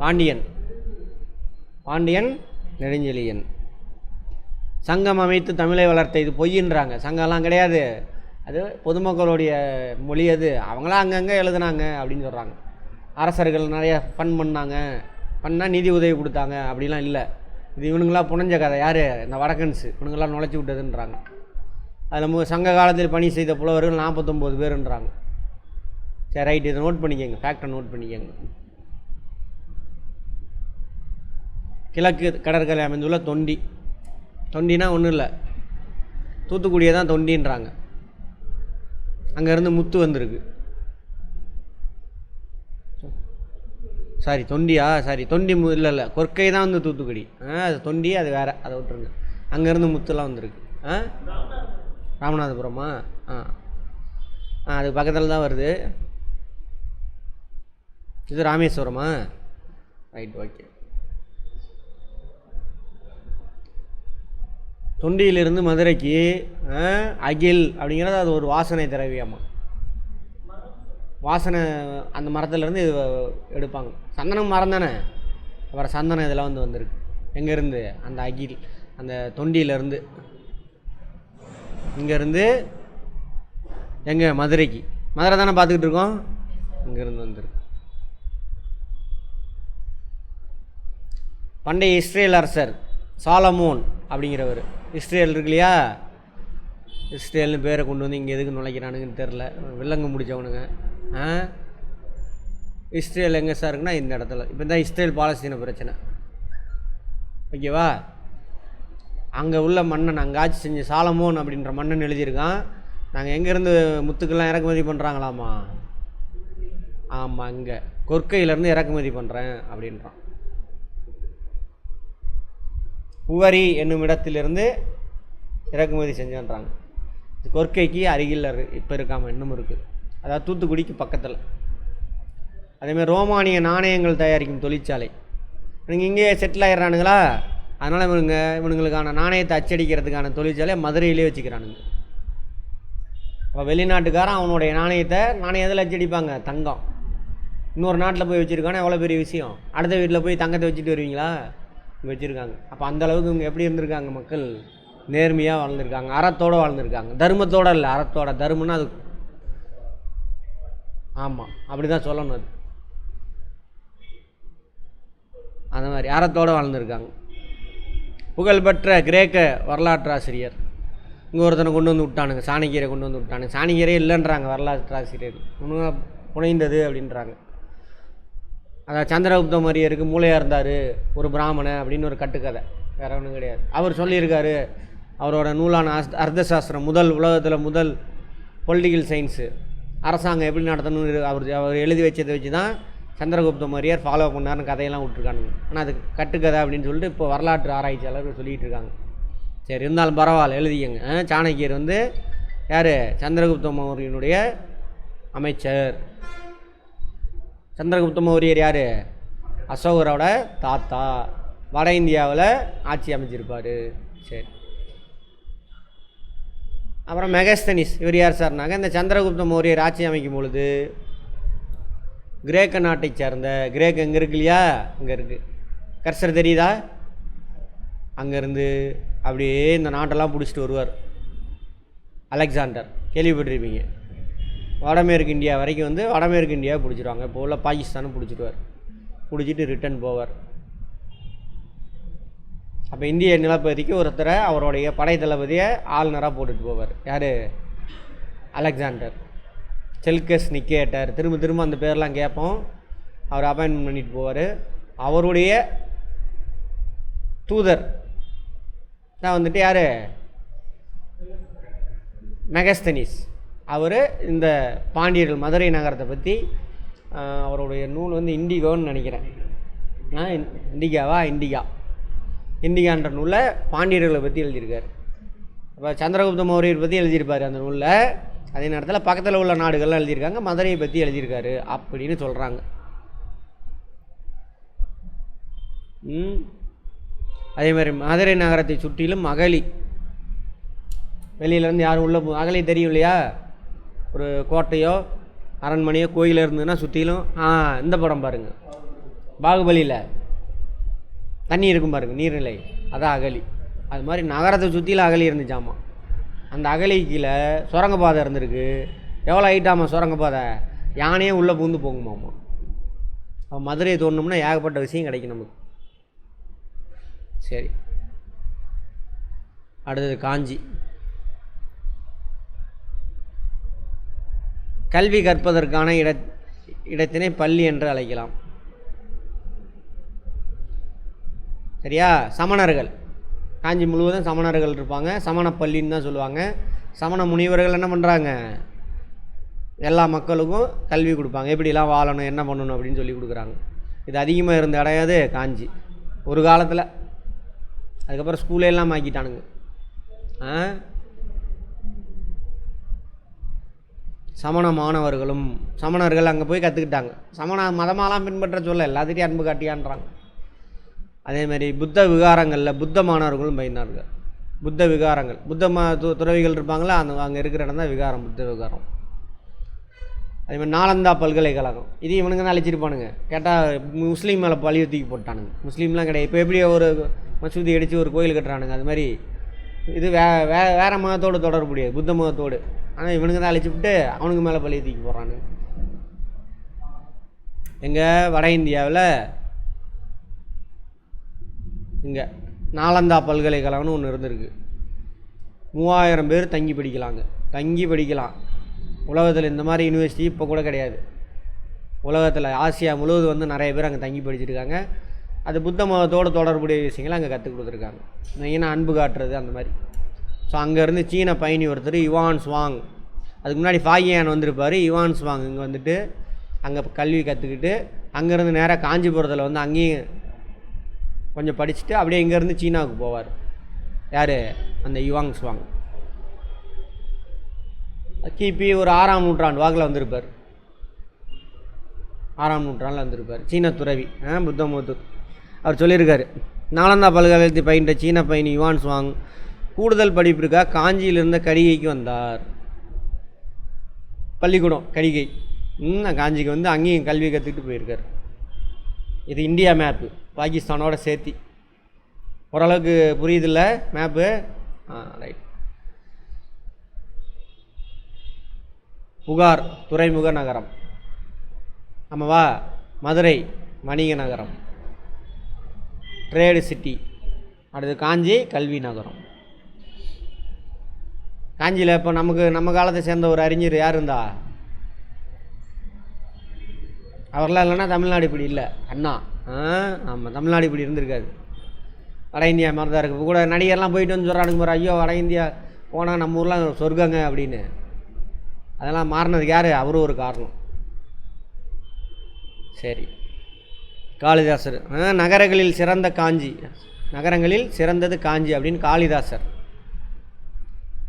பாண்டியன் நெடுஞ்செழியன். சங்கம் அமைத்து தமிழை வளர்த்த. இது பொய்யின்றாங்க. சங்கம்லாம் கிடையாது, அது பொதுமக்களுடைய மொழி. அது அவங்களாம் அங்கங்கே எழுதுனாங்க அப்படின்னு சொல்கிறாங்க. அரசர்கள் நிறைய ஃபன் பண்ணால் நிதி உதவி கொடுத்தாங்க அப்படிலாம் இல்லை. இது இவனுங்களாம் புனைஞ்ச கதை. யார்? இந்த வடக்கன்ஸு இவனுங்களாம் நுழைச்சி விட்டதுன்றாங்க. அதில் சங்க காலத்தில் பணி செய்த புலவர்கள் 49 பேருன்றாங்க. சரி, ரைட், இதை நோட் பண்ணிக்கங்க, ஃபேக்டை நோட் பண்ணிக்கங்க. கிழக்கு கடற்கரை அமைந்துள்ள தொண்டினா ஒன்றும் இல்லை, தூத்துக்குடியை தான் தொண்டின்றாங்க. அங்கேருந்து முத்து வந்திருக்கு. தொண்டி இல்லை, கொற்கை தான் வந்து தூத்துக்குடி. அது தொண்டி, அது வேறு, அதை விட்டுருங்க. அங்கேருந்து முத்துலாம் வந்திருக்கு. ராமநாதபுரமா? அது பக்கத்தில் தான் வருது. இது ராமேஸ்வரமா? Right, okay. தொண்டியிலிருந்து மதுரைக்கு அகில் அப்படிங்கிறது அது ஒரு வாசனை திரவியமா. வாசனை அந்த மரத்துலேருந்து இது எடுப்பாங்க. சந்தனம் மரம் தானே, அப்புறம் சந்தனம் இதெல்லாம் வந்திருக்கு. எங்கேருந்து? அந்த அகில், அந்த தொண்டியிலேருந்து. இங்கேருந்து எங்கே? மதுரைக்கு. மதுரை தானே பார்த்துக்கிட்டு இருக்கோம், இங்கேருந்து வந்துருக்கு. பண்டைய இஸ்ரேல் அரசர் சாலமோன் அப்படிங்கிறவர். இஸ்ரேல் இருக்கு இல்லையா, இஸ்ரேல்னு பேரை கொண்டு வந்து இங்கே எதுக்கு நுழைக்கிறானுங்கன்னு தெரில, வில்லங்க முடித்தவனுங்க. இஸ்ரேல் எங்கே சார் இருக்குன்னா இந்த இடத்துல. இப்போ தான் இஸ்ரேல் பாலஸ்தீன பிரச்சனை, ஓகேவா? அங்கே உள்ள மன்னன், அங்கே ஆட்சி செஞ்ச சாலமோன் அப்படின்ற மன்னன் எழுதியிருக்கான், நாங்கள் எங்கேருந்து முத்துக்கெல்லாம் இறக்குமதி பண்ணுறாங்களாமா. ஆமாம், அங்கே கொற்கையிலேருந்து இறக்குமதி பண்ணுறேன் அப்படின்றான். உவரி என்னும் இடத்திலிருந்து இறக்குமதி செஞ்சுன்றாங்க. கொற்கைக்கு அருகில் இப்போ இருக்காமல் இன்னும் இருக்குது, அதாவது தூத்துக்குடிக்கு பக்கத்தில். அதேமாதிரி ரோமானிய நாணயங்கள் தயாரிக்கும் தொழிற்சாலை. நீங்கள் இங்கே செட்டில் ஆகிடுறானுங்களா, அதனால் இவனுங்களுக்கான நாணயத்தை அச்சடிக்கிறதுக்கான தொழிற்சாலையை மதுரையிலே வச்சுக்கிறானுங்க. இப்போ வெளிநாட்டுக்காரன் அவனுடைய நாணயத்தில் அச்சடிப்பாங்க. தங்கம் இன்னொரு நாட்டில் போய் வச்சுருக்கானே, எவ்வளோ பெரிய விஷயம். அடுத்த வீட்டில் போய் தங்கத்தை வச்சுட்டு வருவீங்களா? வச்சுருக்காங்க. அப்போ அந்தளவுக்கு இவங்க எப்படி இருந்திருக்காங்க? மக்கள் நேர்மையாக வாழ்ந்துருக்காங்க, அறத்தோடு வாழ்ந்துருக்காங்க. தர்மத்தோடு இல்லை, அறத்தோட. தர்மம்னா அது ஆமாம், அப்படி தான் சொல்லணும். அது அந்த மாதிரி அறத்தோடு வாழ்ந்துருக்காங்க. புகழ்பெற்ற கிரேக்க வரலாற்றாசிரியர் இங்கே ஒருத்தனை கொண்டு வந்து விட்டானுங்க, சாணக்கியரை கொண்டு வந்து விட்டானுங்க. சாணக்கியரே இல்லைன்றாங்க வரலாற்றாசிரியர், ஒன்றும் புனைந்தது அப்படின்றாங்க. அதான் சந்திரகுப்த மௌரியருக்கு மூளையாக இருந்தார் ஒரு பிராமணன் அப்படின்னு ஒரு கட்டுக்கதை, வேறு ஒன்றும் கிடையாது. அவர் சொல்லியிருக்காரு, அவரோட நூலான அர்த்தசாஸ்திரம், உலகத்தில் முதல் பொலிட்டிக்கல் சயின்ஸு, அரசாங்கம் எப்படி நடத்தணும்னு அவர் எழுதி வச்சதை வச்சு தான் சந்திரகுப்த மௌரியர் ஃபாலோ பண்ணார்னு கதையெல்லாம் விட்டுருக்கானுங்க. ஆனால் அது கட்டுக்கதை அப்படின்னு சொல்லிட்டு இப்போ வரலாற்று ஆராய்ச்சியாளர் சொல்லிகிட்டு இருக்காங்க. சரி, இருந்தாலும் பரவாயில்ல, எழுதிக்கங்க. சாணக்கியர் வந்து யார்? சந்திரகுப்த மௌரியனுடைய அமைச்சர். சந்திரகுப்த மௌரியர் யார்? அசோகரோட தாத்தா. வட இந்தியாவில் ஆட்சி அமைச்சிருப்பார். சரி, அப்புறம் மெகஸ்தனிஸ் இவர் யார் சார்னாங்க? இந்த சந்திரகுப்த மௌரியர் ஆட்சி அமைக்கும் பொழுது கிரேக்க நாட்டை சேர்ந்த, கிரேக்க இங்கே இருக்கு இல்லையா, இங்கே இருக்குது, கர்சர் தெரியுதா? அங்கேருந்து அப்படியே இந்த நாட்டெல்லாம் பிடிச்சிட்டு வருவார் அலெக்சாண்டர், கேள்விப்பட்டிருப்பீங்க. வடமேற்கு இந்தியா வரைக்கும் வந்து வடமேற்கு இந்தியாவை பிடிச்சிருவாங்க. இப்போ உள்ள பாகிஸ்தானும் பிடிச்சிடுவார், பிடிச்சிட்டு ரிட்டன் போவார். அப்போ இந்திய நிலப்பகுதிக்கு ஒருத்தரை அவருடைய படை தளபதியை ஆளுநராக போட்டுட்டு போவார். யார்? அலெக்சாண்டர். செல்கஸ் நிக்கேட்டர், திரும்ப திரும்ப அந்த பேர்லாம் கேட்போம். அவர் அப்பாயின்மெண்ட் பண்ணிட்டு போவார். அவருடைய தூதர் தான் வந்துட்டு யார்? மெகஸ்தனிஸ். அவர் இந்த பாண்டியர்கள் மதுரை நகரத்தை பற்றி அவருடைய நூல் வந்து இண்டிகோன்னு நினைக்கிறேன். இண்டிகான்ற நூலில் பாண்டியர்களை பற்றி எழுதியிருக்கார். அப்போ சந்திரகுப்த மௌரியர் பற்றி எழுதியிருப்பார் அந்த நூலில். அதே நேரத்தில் பக்கத்தில் உள்ள நாடுகள்லாம் எழுதியிருக்காங்க, மதுரையை பற்றி எழுதியிருக்காரு அப்படின்னு சொல்கிறாங்க. அதே மாதிரி மதுரை நகரத்தை சுற்றிலும் அகழி, வெளியிலேருந்து யாரும் உள்ள அகழி தெரியும் இல்லையா? ஒரு கோட்டையோ அரண்மனையோ கோயிலோ இருந்ததுன்னா சுற்றிலும் இந்த படம் பாருங்கள், பாகுபலியில் தண்ணி இருக்கும் பாருங்கள், நீர்நிலை, அதான் அகழி. அது மாதிரி நகரத்தை சுற்றிலும் அகழி இருந்துச்சாமா. அந்த அகழி கீழே சுரங்கப்பாதை இருந்திருக்கு. எவ்வளோ ஹைட்டாமா சுரங்கப்பாதை? யானையே உள்ளே பூந்து போகுமாம்மா. மதுரையை தோணும்னா ஏகப்பட்ட விஷயம் கிடைக்கும் நமக்கு. சரி, அடுத்தது காஞ்சி. கல்வி கற்பதற்கான இடத்தினை பள்ளி என்று அழைக்கலாம். சரியா? சமணர்கள், காஞ்சி முழுவதும் சமணர்கள் இருப்பாங்க. சமண பள்ளின்னு தான் சொல்லுவாங்க. சமண முனிவர்கள் என்ன பண்ணுறாங்க? எல்லா மக்களுக்கும் கல்வி கொடுப்பாங்க. எப்படிலாம் வாழணும், என்ன பண்ணணும் அப்படின்னு சொல்லி கொடுக்குறாங்க. இது அதிகமாக இருந்த இடையாது காஞ்சி ஒரு காலத்தில். அதுக்கப்புறம் ஸ்கூலே எல்லாம் ஆக்கிட்டானுங்க. சமண மாணவர்களும் சமணர்கள் அங்கே போய் கற்றுக்கிட்டாங்க. சமண மதமாலாம் பின்பற்ற சொல்ல, எல்லாத்திட்டையும் அன்பு காட்டியான்றாங்க. அதேமாதிரி புத்த விகாரங்களில் புத்த மாணவர்களும் பயின்றார்கள். புத்த விகாரங்கள், புத்த துறவிகள் இருப்பாங்களா, அங்கே இருக்கிற இடம் தான் விகாரம், புத்த விகாரம். அதேமாதிரி நாலந்தா பல்கலைக்கழகம், இது இவனுங்க தான் அழைச்சிருப்பானுங்க. கேட்டால் முஸ்லீம் மேலே பழிய தூக்கி போட்டானுங்க. முஸ்லீம்லாம் கிடையாது. இப்போ எப்படி ஒரு மசூதி அடித்து ஒரு கோயில் கட்டுறானுங்க, அது மாதிரி இது வேறு மதத்தோடு தொடர்புடையது, புத்த மதத்தோடு. ஆனால் இவனுங்க தான் அழைச்சி விட்டு அவனுக்கு மேலே பழிய தூக்கி போடுறானுங்க. எங்கள் வட இந்தியாவில் இங்கே நாலந்தா பல்கலைக்கழகம்னு ஒன்று இருந்திருக்கு. 3000 பேர் தங்கி படிக்கலாம். உலகத்தில் இந்த மாதிரி யூனிவர்சிட்டி இப்போ கூட கிடையாது. உலகத்தில் ஆசியா முழுவதும் வந்து நிறைய பேர் அங்கே தங்கி படிச்சிருக்காங்க. அது புத்த மதத்தோடு தொடர்புடைய விஷயங்களை அங்கே கற்றுக் கொடுத்துருக்காங்க. மெயினாக அன்பு காட்டுறது அந்த மாதிரி. ஸோ அங்கேருந்து சீன பயணி ஒருத்தர் யுவான் ஸ்வாங், அதுக்கு முன்னாடி ஃபாகியான் வந்திருப்பார். யுவான் ஸ்வாங் இங்கே வந்துட்டு அங்கே கல்வி கற்றுக்கிட்டு அங்கேருந்து நேராக காஞ்சிபுரத்தில் வந்து அங்கேயும் கொஞ்சம் படிச்சுட்டு அப்படியே இங்கேருந்து சீனாவுக்கு போவார். யார்? அந்த யுவாங் ஸ்வாங். கிபி ஒரு 6ஆம் நூற்றாண்டு வாக்கில் வந்திருப்பார். 6ஆம் நூற்றாண்டில் வந்திருப்பார். சீன துறவி, புத்த மதத்து. அவர் சொல்லியிருக்காரு, நாலந்தா பல்கலைக்கழகத்தை பயின்ற சீன பயணி யுவான் ஸ்வாங் கூடுதல் படிப்பிற்காக காஞ்சியிலிருந்த கடிகைக்கு வந்தார். பள்ளிக்கூடம் கடிகை, காஞ்சிக்கு வந்து அங்கேயும் கல்வி கற்றுக்கிட்டு போயிருக்கார். இது இந்தியா மேப்பு, பாகிஸ்தானோட சேர்த்தி. ஓரளவுக்கு புரியுதில்ல மேப்பு? ரைட். புகார் துறைமுக நகரம், ஆமாவா? மதுரை வணிக நகரம், ட்ரேடு சிட்டி. அடுத்து காஞ்சி கல்வி நகரம். காஞ்சியில் இப்போ நம்ம காலத்தை சேர்ந்த ஒரு அறிஞர் யார் இருந்தா? அவர்லாம் இல்லைன்னா தமிழ்நாடு இப்படி இல்லை. அண்ணா. ஆமாம், தமிழ்நாடு இப்படி இருந்திருக்காது. வட இந்தியா மாதிரி தான் இருக்குது. இப்போ கூட நடிகர்லாம் போயிட்டு வந்து சொல்கிறானுங்க பாரு, ஐயோ வட இந்தியா போனால் நம்ம ஊர்லாம் சொர்க்கங்க அப்படின்னு. அதெல்லாம் மாறினதுக்கு யார்? அவரும் ஒரு காரணம். சரி, காளிதாசர். நகரங்களில் சிறந்த காஞ்சி, நகரங்களில் சிறந்தது காஞ்சி அப்படின்னு காளிதாசர்,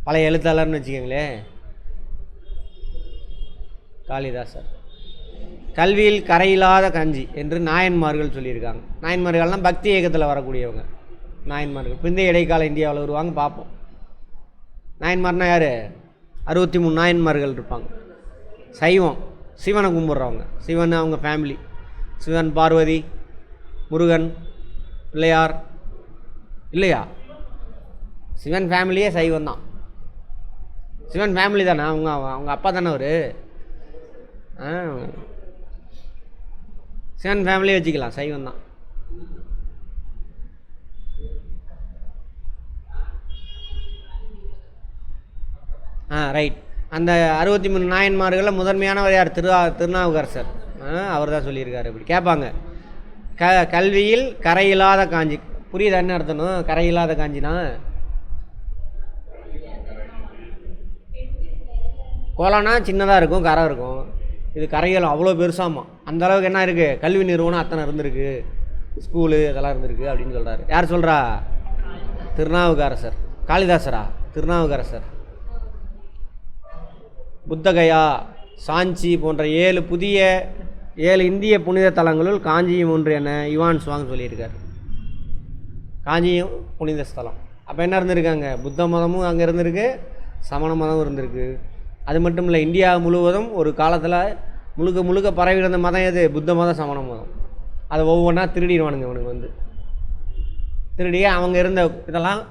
பழைய எழுத்தாளர்னு வச்சுக்கோங்களேன், காளிதாசர். கல்வியில் கரையில்லாத காஞ்சி என்று நாயன்மார்கள் சொல்லியிருக்காங்க. நாயன்மார்கள்லாம் பக்தி இயக்கத்தில் வரக்கூடியவங்க. நாயன்மார்கள் பிந்தைய இடைக்கால இந்தியாவில் வருவாங்க, பார்ப்போம். நாயன்மார்னா யார்? 63 நாயன்மார்கள் இருப்பாங்க. சைவம், சிவனை கும்பிட்றவங்க. சிவன் அவங்க ஃபேமிலி, சிவன், பார்வதி, முருகன், பிள்ளையார். இல்லையா? சிவன் ஃபேமிலியே சைவம் தான். சிவன் ஃபேமிலி தானே, அவங்க அப்பா தானே அவர். சிவன் ஃபேமிலியே வச்சுக்கலாம், சைவம் தான். ரைட். அந்த 63 நாயன்மார்களில் முதன்மையானவர் யார்? திருநாவுக்கரசர். அவர் தான் சொல்லியிருக்காரு. இப்படி கேட்பாங்க. கல்வியில் கரையில்லாத காஞ்சி. புரியுதா என்ன அர்த்தம் கரையில்லாத காஞ்சினா? குளம்னா சின்னதாக இருக்கும், கரை இருக்கும். இது கரைகளும் அவ்வளோ பெருசாமா. அந்த அளவுக்கு என்ன இருக்குது? கல்வி நிறுவனம் அத்தனை இருந்திருக்கு, ஸ்கூலு இதெல்லாம் இருந்திருக்கு அப்படின்னு சொல்கிறாரு. யார் சொல்கிறா? திருநாவுக்கரசர். காளிதாசரா? திருநாவுக்கரசர். புத்தகயா, சாஞ்சி போன்ற 7 இந்திய புனித தலங்களுள் காஞ்சியும் ஒன்று என யுவான் சுவாங் சொல்லியிருக்கார். காஞ்சியும் புனித ஸ்தலம். அப்போ என்ன இருந்திருக்காங்க? புத்த மதமும் அங்கே இருந்திருக்கு, சமண மதமும் இருந்திருக்கு. அது மட்டும் இல்லை, இந்தியா முழுவதும் ஒரு காலத்தில் முழுக்க பரவி இருந்த மதம் எது? புத்த மதம், சமண மதம். அதை ஒவ்வொன்றா திருடிடுவானுங்க இவனுக்கு திருடியே அவங்க இருந்த இதெல்லாம்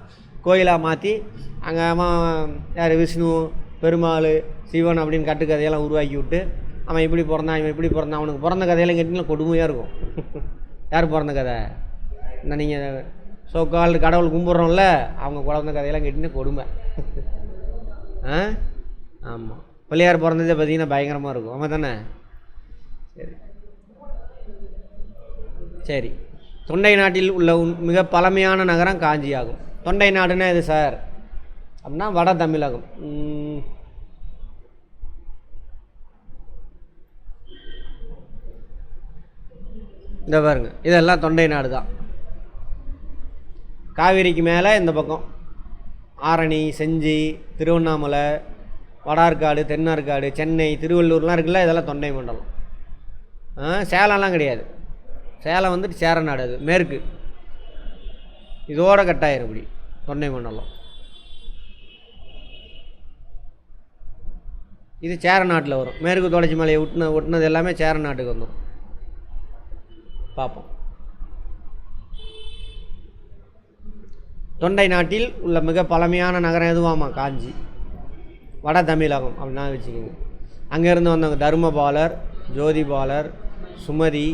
கோயிலாக மாற்றி அங்கே யார் விஷ்ணு, பெருமாள், சிவன் அப்படின்னு கட்டுக்கதையெல்லாம் உருவாக்கி விட்டு அவன் இப்படி பிறந்தான், இவன் இப்படி பிறந்தான். அவனுக்கு பிறந்த கதையெல்லாம் கேட்டிங்கன்னா கொடுமையாக இருக்கும். யார் பிறந்த கதை? இந்த நீங்கள் சோக்கால் கடவுள் கும்பிட்றோம்ல, அவங்க குழந்த கதையெல்லாம் கேட்டிங்கன்னா கொடுமை. ஆமாம், பிள்ளையார் பிறந்ததே பார்த்திங்கன்னா பயங்கரமாக இருக்கும். ஆமாம் தானே? சரி. தொண்டை நாட்டில் உள்ள மிக பழமையான நகரம் காஞ்சி ஆகும். தொண்டை நாடுன்னா எது சார் அப்படின்னா வட தமிழகம். இந்த பாருங்க, இதெல்லாம் தொண்டை நாடு தான். காவிரிக்கு மேலே இந்த பக்கம் ஆரணி, செஞ்சி, திருவண்ணாமலை, வடார்காடு, தென்னார்காடு, சென்னை, திருவள்ளூர்லாம் இருக்குல்ல, இதெல்லாம் தொண்டை மண்டலம். சேலம்லாம் கிடையாது. சேலம் வந்துட்டு சேர நாடு, அது மேற்கு. இதோட கட்டாயிரும் இப்படி தொண்டை மண்டலம். இது சேர நாட்டில் வரும். மேற்கு தொடர்ச்சி மலையை ஒட்டினது எல்லாமே சேர நாட்டுக்கு வந்துடும். பார்ப்போம். தொண்டை நாட்டில் உள்ள மிக பழமையான நகரம் எதுவாமா? காஞ்சி. வட தமிழகம் அப்படின்னா வச்சுக்கோங்க. அங்கேருந்து வந்தவங்க தர்மபாலர், ஜோதிபாலர், சுமதி,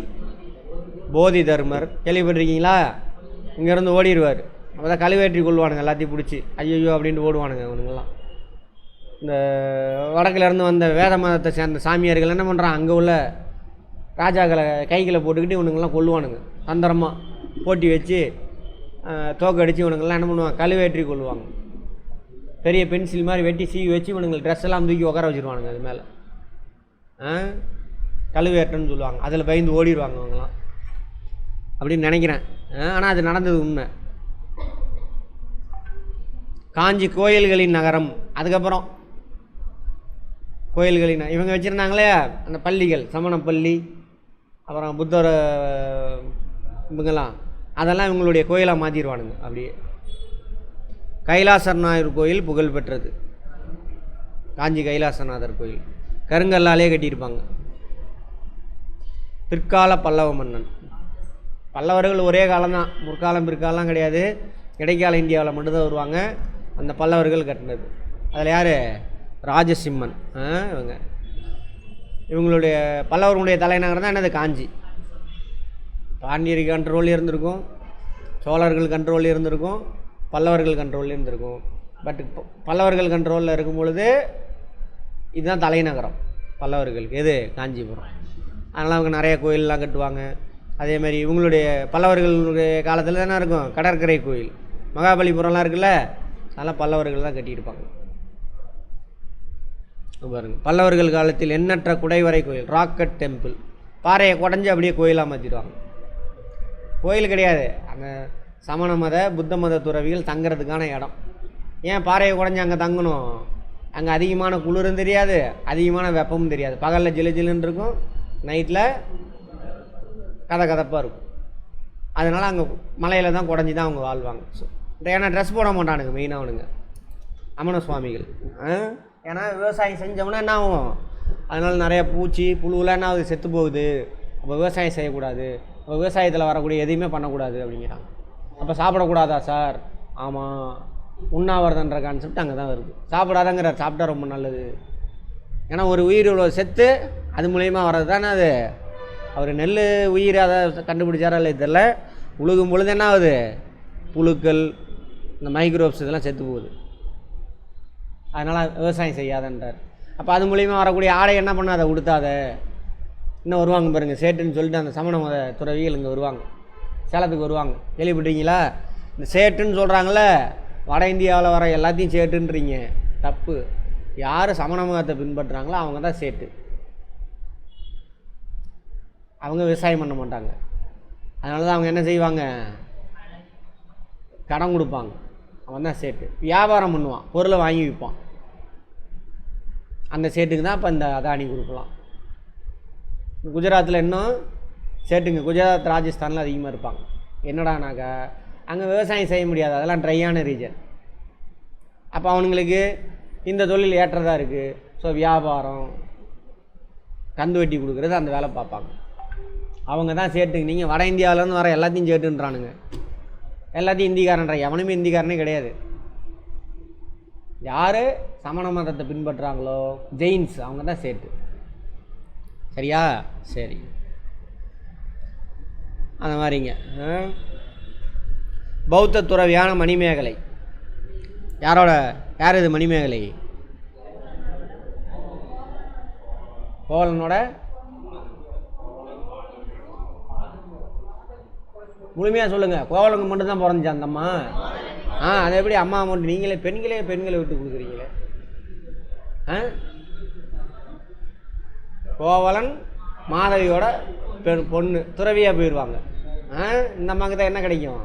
போதி தர்மர். கேள்விப்பட்டிருக்கீங்களா? இங்கேருந்து ஓடிடுவார். அப்போ தான் கழுவேற்றி கொள்வானுங்க எல்லாத்தையும் பிடிச்சி. ஐயோ அப்படின்ட்டு ஓடுவானுங்க இவனுங்கெல்லாம். இந்த வடக்கிலேருந்து வந்த வேத மதத்தை சேர்ந்த சாமியார்கள் என்ன பண்ணுறான்? அங்கே உள்ள ராஜாக்களை கைகளை போட்டுக்கிட்டு இவனுங்கெல்லாம் கொள்ளுவானுங்க. தந்திரமாக போட்டி வச்சு தோக்கடிச்சு இவனுங்கெல்லாம் என்ன பண்ணுவாங்க? கழுவேற்றி கொள்வாங்க. பெரிய பென்சில் மாதிரி வெட்டி சீவி வச்சு இவனுங்களுக்கு ட்ரெஸ் எல்லாம் தூக்கி உட்கார வச்சுருவானுங்க. அது மேலே கழுவேற்றன்னு சொல்லுவாங்க. அதில் பயந்து ஓடிடுவாங்க அவங்களாம் அப்படின்னு நினைக்கிறேன். ஆனால் அது நடந்தது உண்மை. காஞ்சி கோயில்களின் நகரம். அதுக்கப்புறம் கோயில்களின் இவங்க வச்சுருந்தாங்களே அந்த பள்ளிகள், சமண பள்ளி, அப்புறம் புத்தர் இவங்கெல்லாம், அதெல்லாம் இவங்களுடைய கோயிலாக மாற்றிடுவானுங்க. அப்படியே கைலாசநாதர் கோயில் புகழ் பெற்றது. காஞ்சி கைலாசநாதர் கோயில் கருங்கல்லாலே கட்டியிருப்பாங்க. பிற்கால பல்லவ மன்னன். பல்லவர்கள் ஒரே காலம்தான், முற்காலம் பிற்காலம் கிடையாது. இடைக்கால இந்தியாவில் மட்டும்தான் வருவாங்க. அந்த பல்லவர்கள் கட்டினது. அதில் யார்? ராஜசிம்மன். இவங்களுடைய பல்லவர்களுடைய தலைநகரம் தான் என்னது? காஞ்சி. பாண்டியர் கண்ட்ரோல் இருந்திருக்கும், சோழர்கள் கண்ட்ரோல் இருந்திருக்கும், பல்லவர்கள் கண்ட்ரோல் இருந்திருக்கும். பட் பல்லவர்கள் கண்ட்ரோலில் இருக்கும் பொழுது இதுதான் தலைநகரம் பல்லவர்களுக்கு. எது? காஞ்சிபுரம். அதனால் அவங்க நிறைய கோயிலெலாம் கட்டுவாங்க. அதேமாதிரி இவங்களுடைய பல்லவர்களுடைய காலத்தில் தானே இருக்கும் கடற்கரை கோயில், மகாபலிபுரம்லாம் இருக்குல்ல, அதெல்லாம் பல்லவர்கள் தான் கட்டியிருப்பாங்க. பாருங்க, பல்லவர்கள் காலத்தில் எண்ணற்ற குடைவரை கோயில், ராக்கெட் டெம்பிள். பாறையை குடஞ்சி அப்படியே கோயிலாக மாற்றிடுவாங்க. கோயில் கிடையாது, அங்கே சமண மத புத்த மத துறவிகள் தங்கிறதுக்கான இடம். ஏன் பாறையை குடஞ்சி அங்கே தங்கணும்? அங்கே அதிகமான குளிரும் தெரியாது, அதிகமான வெப்பமும் தெரியாது. பகலில் ஜிலு ஜிலுன்னு இருக்கும், நைட்டில் கதப்பாக இருக்கும். அதனால் அங்கே மலையில் தான் குடஞ்சி தான் அவங்க வாழ்வாங்க. ஏன்னா ட்ரெஸ் போட மாட்டானுங்க மெயினாக அவனுங்க அமன சுவாமிகள். ஏன்னா விவசாயம் செஞ்சோம்னா என்ன ஆகும்? அதனால் நிறைய பூச்சி புழுவெலாம் என்ன ஆகுது? செத்து போகுது. அப்போ விவசாயம் செய்யக்கூடாது, அப்போ விவசாயத்தில் வரக்கூடிய எதையுமே பண்ணக்கூடாது அப்படிங்கிறாங்க. அப்போ சாப்பிடக்கூடாதா சார்? ஆமாம், உண்ணாவிரதன்ற கான்செப்ட் அங்கே தான் வருது. சாப்பிடாதங்கிறார், சாப்பிட்டா ரொம்ப நல்லது. ஏன்னா ஒரு உயிர் இவ்வளோ செத்து அது மூலயமா வர்றது தானே அது. அவர் நெல் உயிர் அதை கண்டுபிடிச்சாரா இல்லை தெரியல. உழுகும் பொழுது என்ன ஆகுது? புழுக்கள், இந்த மைக்ரோப்ஸ் இதெல்லாம் செத்து போகுது. அதனால் விவசாயம் செய்யாதன்றார். அப்போ அது மூலிமா வரக்கூடிய ஆடை என்ன பண்ணாத உடுத்தாத. இன்னும் வருவாங்க பாருங்கள், சேட்டுன்னு சொல்லிட்டு அந்த சமண மத துறவிகள் இங்கே வருவாங்க, சேலத்துக்கு வருவாங்க. கேள்விப்பட்டீங்களா? இந்த சேட்டுன்னு சொல்கிறாங்கள, வட இந்தியாவில் வர எல்லாத்தையும் சேட்டுன்றீங்க, தப்பு. யார் சமண மதத்தை பின்பற்றுறாங்களோ அவங்க தான் சேட்டு. அவங்க விவசாயம் பண்ண மாட்டாங்க. அதனால தான் அவங்க என்ன செய்வாங்க, கடன் கொடுப்பாங்க. அவன் தான் சேட்டு. வியாபாரம் பண்ணுவான், பொருளை வாங்கி விற்பான். அந்த சேட்டுக்கு தான் இப்போ இந்த அதானி கொடுக்கலாம். குஜராத்தில் இன்னும் சேட்டுங்க, குஜராத் ராஜஸ்தானில் அதிகமாக இருப்பாங்க. என்னடானாக்கா அங்கே விவசாயம் செய்ய முடியாது, அதெல்லாம் ட்ரையான ரீஜன். அப்போ அவனுங்களுக்கு இந்த தொழில் ஏற்றதாக இருக்குது. ஸோ வியாபாரம், கந்து வெட்டி கொடுக்குறது, அந்த வேலை பார்ப்பாங்க. அவங்க தான் சேட்டுங்க. நீங்கள் வட இந்தியாவிலேருந்து வர எல்லாத்தையும் சேட்டுன்றானுங்க, எல்லாத்தையும் இந்திக்காரன்ற. எவனுமே இந்திக்காரனே கிடையாது. யார் சமண மதத்தை பின்பற்றுறாங்களோ, ஜெயின்ஸ், அவங்க தான் சேட்டு. சரியா? சரி, அந்த மாதிரிங்க. பௌத்த துறவியான மணிமேகலை. யார் இது மணிமேகலை? கோவலனோட முழுமையாக சொல்லுங்கள். கோவலனுக்கு மட்டும்தான் பிறந்துச்சா அந்த அம்மா? அதை எப்படி அம்மா மட்டும் நீங்களே பெண்களை விட்டு கொடுக்குறீங்களே? கோவலன் மாதவியோட பொண்ணு துறவியாக போயிடுவாங்க. இந்த அம்மாவுக்கு தான் என்ன கிடைக்கும்?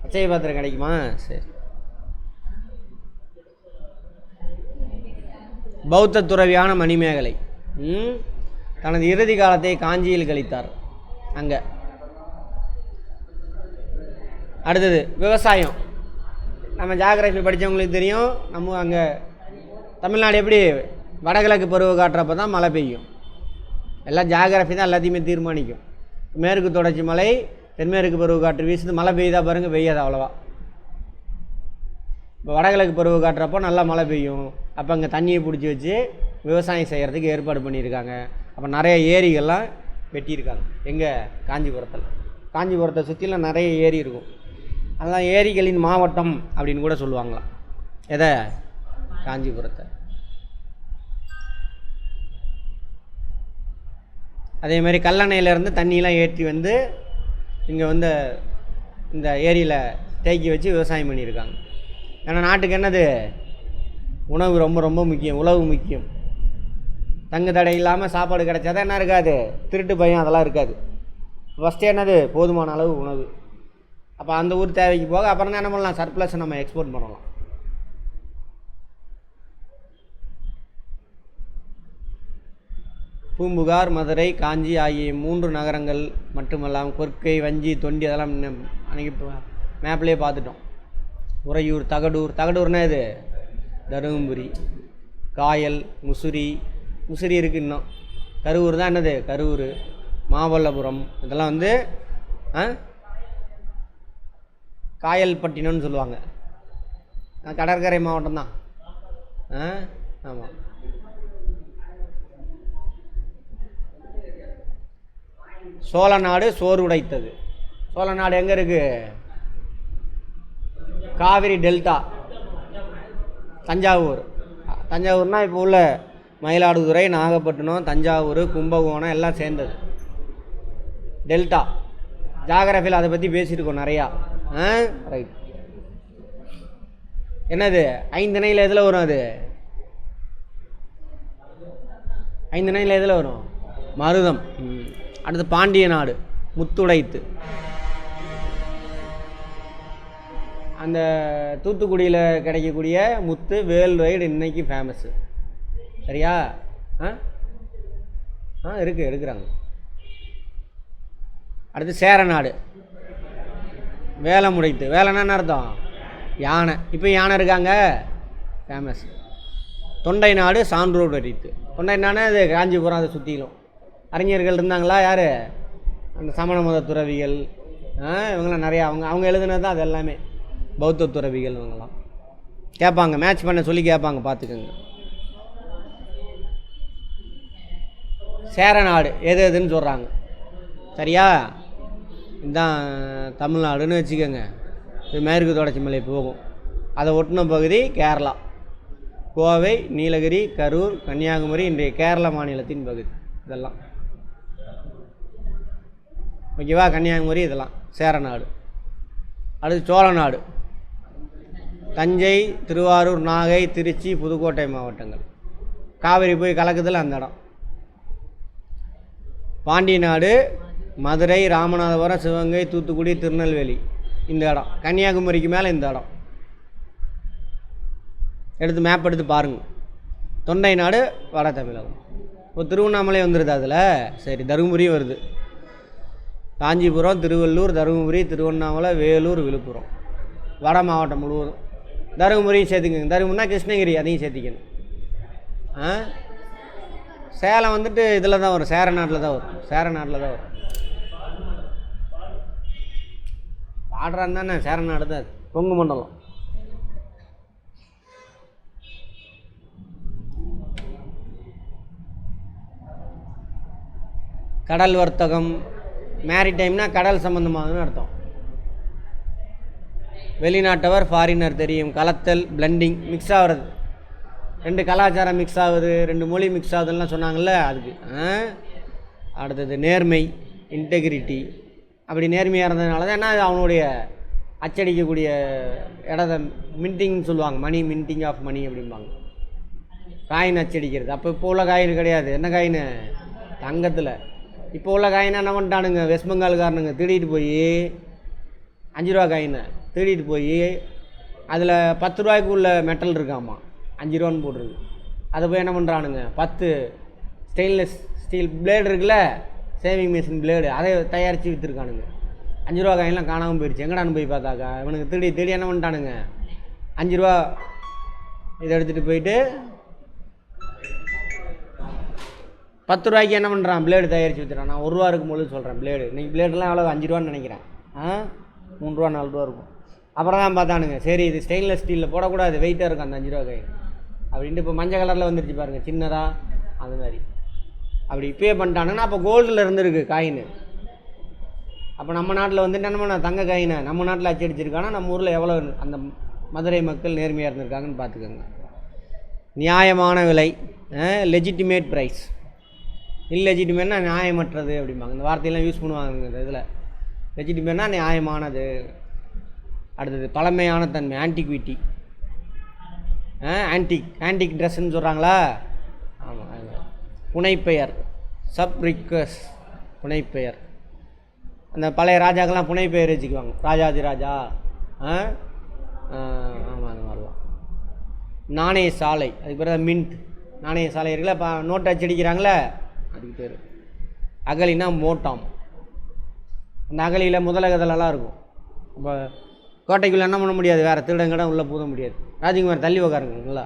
அச்சய பாத்திரம் கிடைக்குமா? சரி. பௌத்த துறவியான மணிமேகலை தனது இறுதி காலத்தை காஞ்சியில் கழித்தார். அங்கே அடுத்தது விவசாயம். நம்ம ஜாகிரபி படித்தவங்களுக்கு தெரியும். நம்ம அங்கே தமிழ்நாடு எப்படி வடகிழக்கு பருவ காட்டுறப்ப தான் மழை பெய்யும். எல்லாம் ஜாகிரபி தான் எல்லாத்தையுமே தீர்மானிக்கும். மேற்கு தொடர்ச்சி மலை, தென்மேற்கு பருவ காற்று வீசுது, மழை பெய்யுதா பாருங்கள்? பெய்யாது அவ்வளோவா. இப்போ வடகிழக்கு பருவ காட்டுறப்போ நல்லா மழை பெய்யும். அப்போ அங்கே தண்ணியை பிடிச்சி வச்சு விவசாயம் செய்கிறதுக்கு ஏற்பாடு பண்ணியிருக்காங்க. அப்போ நிறைய ஏரிகள்லாம் வெட்டியிருக்காங்க. எங்கே? காஞ்சிபுரத்தை சுற்றிலாம் நிறைய ஏரி இருக்கும். அதெல்லாம் ஏரிகளின் மாவட்டம் அப்படின்னு கூட சொல்லுவாங்களாம். எதை? காஞ்சிபுரத்தை. அதேமாதிரி கல்லணையிலேருந்து தண்ணியெலாம் ஏற்றி வந்து இங்கே வந்து இந்த ஏரியில் தேக்கி வச்சு விவசாயம் பண்ணியிருக்காங்க. ஏன்னா நாட்டுக்கு என்னது? உணவு ரொம்ப ரொம்ப முக்கியம், உழவு முக்கியம். தங்கு தடை இல்லாமல் சாப்பாடு கிடைச்சாதான் என்ன இருக்காது? திருட்டு பயம் அதெல்லாம் இருக்காது. ஃபஸ்ட்டு என்னது? போதுமான அளவு உணவு. அப்போ அந்த ஊர் தேவைக்கு போக அப்புறம் தான் என்ன பண்ணலாம்? சர்ப்ளஸ் நம்ம எக்ஸ்போர்ட் பண்ணலாம். பூம்புகார், மதுரை, காஞ்சி ஆகிய 3 நகரங்கள் மட்டுமல்லாமல் கொற்கை, வஞ்சி, தொண்டி அதெல்லாம் அன்றைக்கி மேப்லேயே பார்த்துட்டோம். உறையூர், தகடூர்னா இது தருமபுரி, காயல், முசிறி இருக்குது. இன்னும் கரூர் தான் என்னது? கரூர், மாமல்லபுரம் இதெல்லாம் வந்து காயல்பட்டினம்னு சொல்லுவாங்க. கடற்கரை மாவட்டம் தான். ஆமாம். சோழ நாடு சோறு உடைத்தது. சோழ நாடு எங்கே இருக்குது? காவிரி டெல்டா, தஞ்சாவூர்னா இப்போ உள்ள மயிலாடுதுறை, நாகப்பட்டினம், தஞ்சாவூர், கும்பகோணம் எல்லாம் சேர்ந்தது டெல்டா. ஜாகிரபியில் அதை பற்றி பேசியிருக்கோம் நிறையா. ரைட். என்னது? 5 அணையில் எதில் வரும்? அது 5 அணையில் எதில் வரும்? மருதம். அடுத்து பாண்டிய நாடு முத்துடைத்து. அந்த தூத்துக்குடியில் கிடைக்கக்கூடிய முத்து வேல் ரைடு இன்னைக்கு ஃபேமஸ்ஸு. சரியா? இருக்கிறாங்க. அடுத்து சேரநாடு வேலமுடைத்து. வேலைன்னு அர்த்தம்? யானை. இப்போ யானை இருக்காங்க, ஃபேமஸ். தொண்டை நாடு சான்றோடு அடித்து. தொண்டை நாடு அது காஞ்சிபுரம், அதை சுற்றிலும் அறிஞர்கள் இருந்தாங்களா? யார்? அந்த சமண மத துறவிகள். இவங்களாம் நிறையா அவங்க எழுதுனது தான் அது எல்லாமே. பௌத்த துறவிகள் இவங்கெல்லாம் கேட்பாங்க, மேட்ச் பண்ண சொல்லி கேட்பாங்க, பார்த்துக்கோங்க. சேரநாடு எதுன்னு சொல்கிறாங்க. சரியா? இதுதான் தமிழ்நாடுன்னு வச்சுக்கோங்க. இது மேற்கு தொடர்ச்சி மலை போகும். அதை ஒட்டின பகுதி கேரளா. கோவை, நீலகிரி, கரூர், கன்னியாகுமரி இன்றைய கேரள மாநிலத்தின் பகுதி. இதெல்லாம் ஓகேவா? கன்னியாகுமரி இதெல்லாம் சேரநாடு. அடுத்து சோழ நாடு. தஞ்சை, திருவாரூர், நாகை, திருச்சி, புதுக்கோட்டை மாவட்டங்கள். காவிரி போய் கலக்குதில் அந்த இடம். பாண்டிய நாடு மதுரை, ராமநாதபுரம், சிவகங்கை, தூத்துக்குடி, திருநெல்வேலி இந்த இடம். கன்னியாகுமரிக்கு மேலே இந்த இடம். எடுத்து மேப் எடுத்து பாருங்கள். தொண்டை நாடு வட தமிழகம். இப்போ திருவண்ணாமலை வந்துடுது அதில். சரி, தருமபுரியும் வருது. காஞ்சிபுரம், திருவள்ளூர், தருமபுரி, திருவண்ணாமலை, வேலூர், விழுப்புரம் வட மாவட்டம் முழுவதும். தருமபுரியும் சேர்த்துக்கங்க. தருமபுரினா கிருஷ்ணகிரி, அதையும் சேர்த்திக்கணும். சேலம் வந்துட்டு இதில் தான் வரும், சேரநாட்டில் தான் வரும். சேரநாட்டில் தான் வரும். பாடுறான்னு தானே, சேரநாடு தான். கொங்கு மண்டலம். கடல் வர்த்தகம், மேரிடைம்னா கடல் சம்மந்தமானதுன்னு அர்த்தம். வெளிநாட்டவர், ஃபாரினர் தெரியும். கலத்தல், பிளண்டிங், மிக்ஸ் ஆகிறது. ரெண்டு கலாச்சாரம் மிக்ஸ் ஆகுது, ரெண்டு மொழி மிக்ஸ் ஆகுதுலாம் சொன்னாங்கள்ல, அதுக்கு. அடுத்தது நேர்மை, இன்டெகிரிட்டி. அப்படி நேர்மையாக இருந்ததுனால தான் என்ன அவனுடைய அச்சடிக்கக்கூடிய இடத்த மின்டிங்னு சொல்லுவாங்க. மணி, மின்டிங் ஆஃப் மணி அப்படிம்பாங்க. காயின் அச்சடிக்கிறது. அப்போ இப்போ உள்ள காயின் கிடையாது. என்ன காயின்? தங்கத்தில். இப்போ உள்ள காயினா என்ன பண்ணிட்டானுங்க, வெஸ்ட் பெங்கால்காரனுங்க திருடிட்டு போய் 5 ரூபா காயினை திருடிட்டு போய் அதில் 10 ரூபாய்க்கு உள்ள மெட்டல் இருக்காமா, 5 ரூபான்னு போட்டுருக்கு. அதை போய் என்ன பண்ணுறானுங்க, 10 ஸ்டெயின்லெஸ் ஸ்டீல் பிளேடு இருக்குல்ல, சேவிங் மிஷின் பிளேடு, அதை தயாரித்து விற்றுருக்கானுங்க. 5 ரூபா காயின்லாம் காணாமல் போயிடுச்சு. எங்கடான்னு போய் பார்த்தாக்கா இவனுக்கு தேடி என்ன பண்ணிட்டானுங்க, 5 ரூபா இதை எடுத்துகிட்டு போயிட்டு 10 ரூபாய்க்கு என்ன பண்ணுறான், பிளேடு தயாரித்து விற்றுறான். நான் 1 ரூபா இருக்கும் பொழுது சொல்கிறேன். பிளேடு இன்றைக்கி பிளேடெலாம் எவ்வளோ, 5 ரூபான்னு நினைக்கிறேன். 3 ரூபா 4 ரூபா இருக்கும். அப்புறம் தான் பார்த்தானுங்க, சரி இது ஸ்டெயின்லெஸ் ஸ்டீலில் போடக்கூடாது, வெயிட்டாக இருக்கும் அந்த 5 ரூபா காயின் அப்படின்ட்டு. இப்போ மஞ்சள் கலரில் வந்துருச்சு பாருங்கள், சின்னதாக அந்த மாதிரி. அப்படி பே பண்ணிட்டானுங்கன்னா அப்போ கோல்டில் இருந்துருக்கு காயின். அப்போ நம்ம நாட்டில் வந்துட்டு என்ன பண்ண, தங்க காயினை நம்ம நாட்டில் அச்சடிச்சிருக்கானா, நம்ம ஊரில் எவ்வளோ அந்த மதுரை மக்கள் நேர்மையாக இருந்திருக்காங்கன்னு பார்த்துக்கோங்க. நியாயமான விலை, லெஜிட்டிமேட் ப்ரைஸ். இல்லெஜிட்டிமேட்னா நியாயமற்றது அப்படிம்பாங்க. இந்த வார்த்தையெல்லாம் யூஸ் பண்ணுவாங்க இந்த இதில். லெஜிட்டிமேட்னா நியாயமானது. அடுத்தது பழமையான தன்மை, ஆன்டிக்விட்டி. ஆன்டிக் ட்ரெஸ்ஸுன்னு சொல்கிறாங்களா, ஆமாம். புனைப்பெயர், சப்ரிக்வஸ், புனைப்பெயர். அந்த பழைய ராஜாக்கெல்லாம் புனைப்பெயர் வச்சுக்குவாங்க, ராஜாதி ராஜா. ஆமாம், அந்த மாதிரிலாம். நாணய சாலை, அதுக்கு பிறகு மின்ட். நாணய சாலை இருக்குல்ல, இப்போ நோட்டு அச்சடிக்கிறாங்களே, அதுக்கு பேர். அகலினா மோட்டாம். அந்த அகலியில் முதலகதலெல்லாம் இருக்கும். இப்போ கோட்டைக்குள்ளே என்ன பண்ண முடியாது, வேறு திருடங்கடம் உள்ளே பூத முடியாது. ராஜகுமார் தள்ளி உக்காருங்க நல்லா.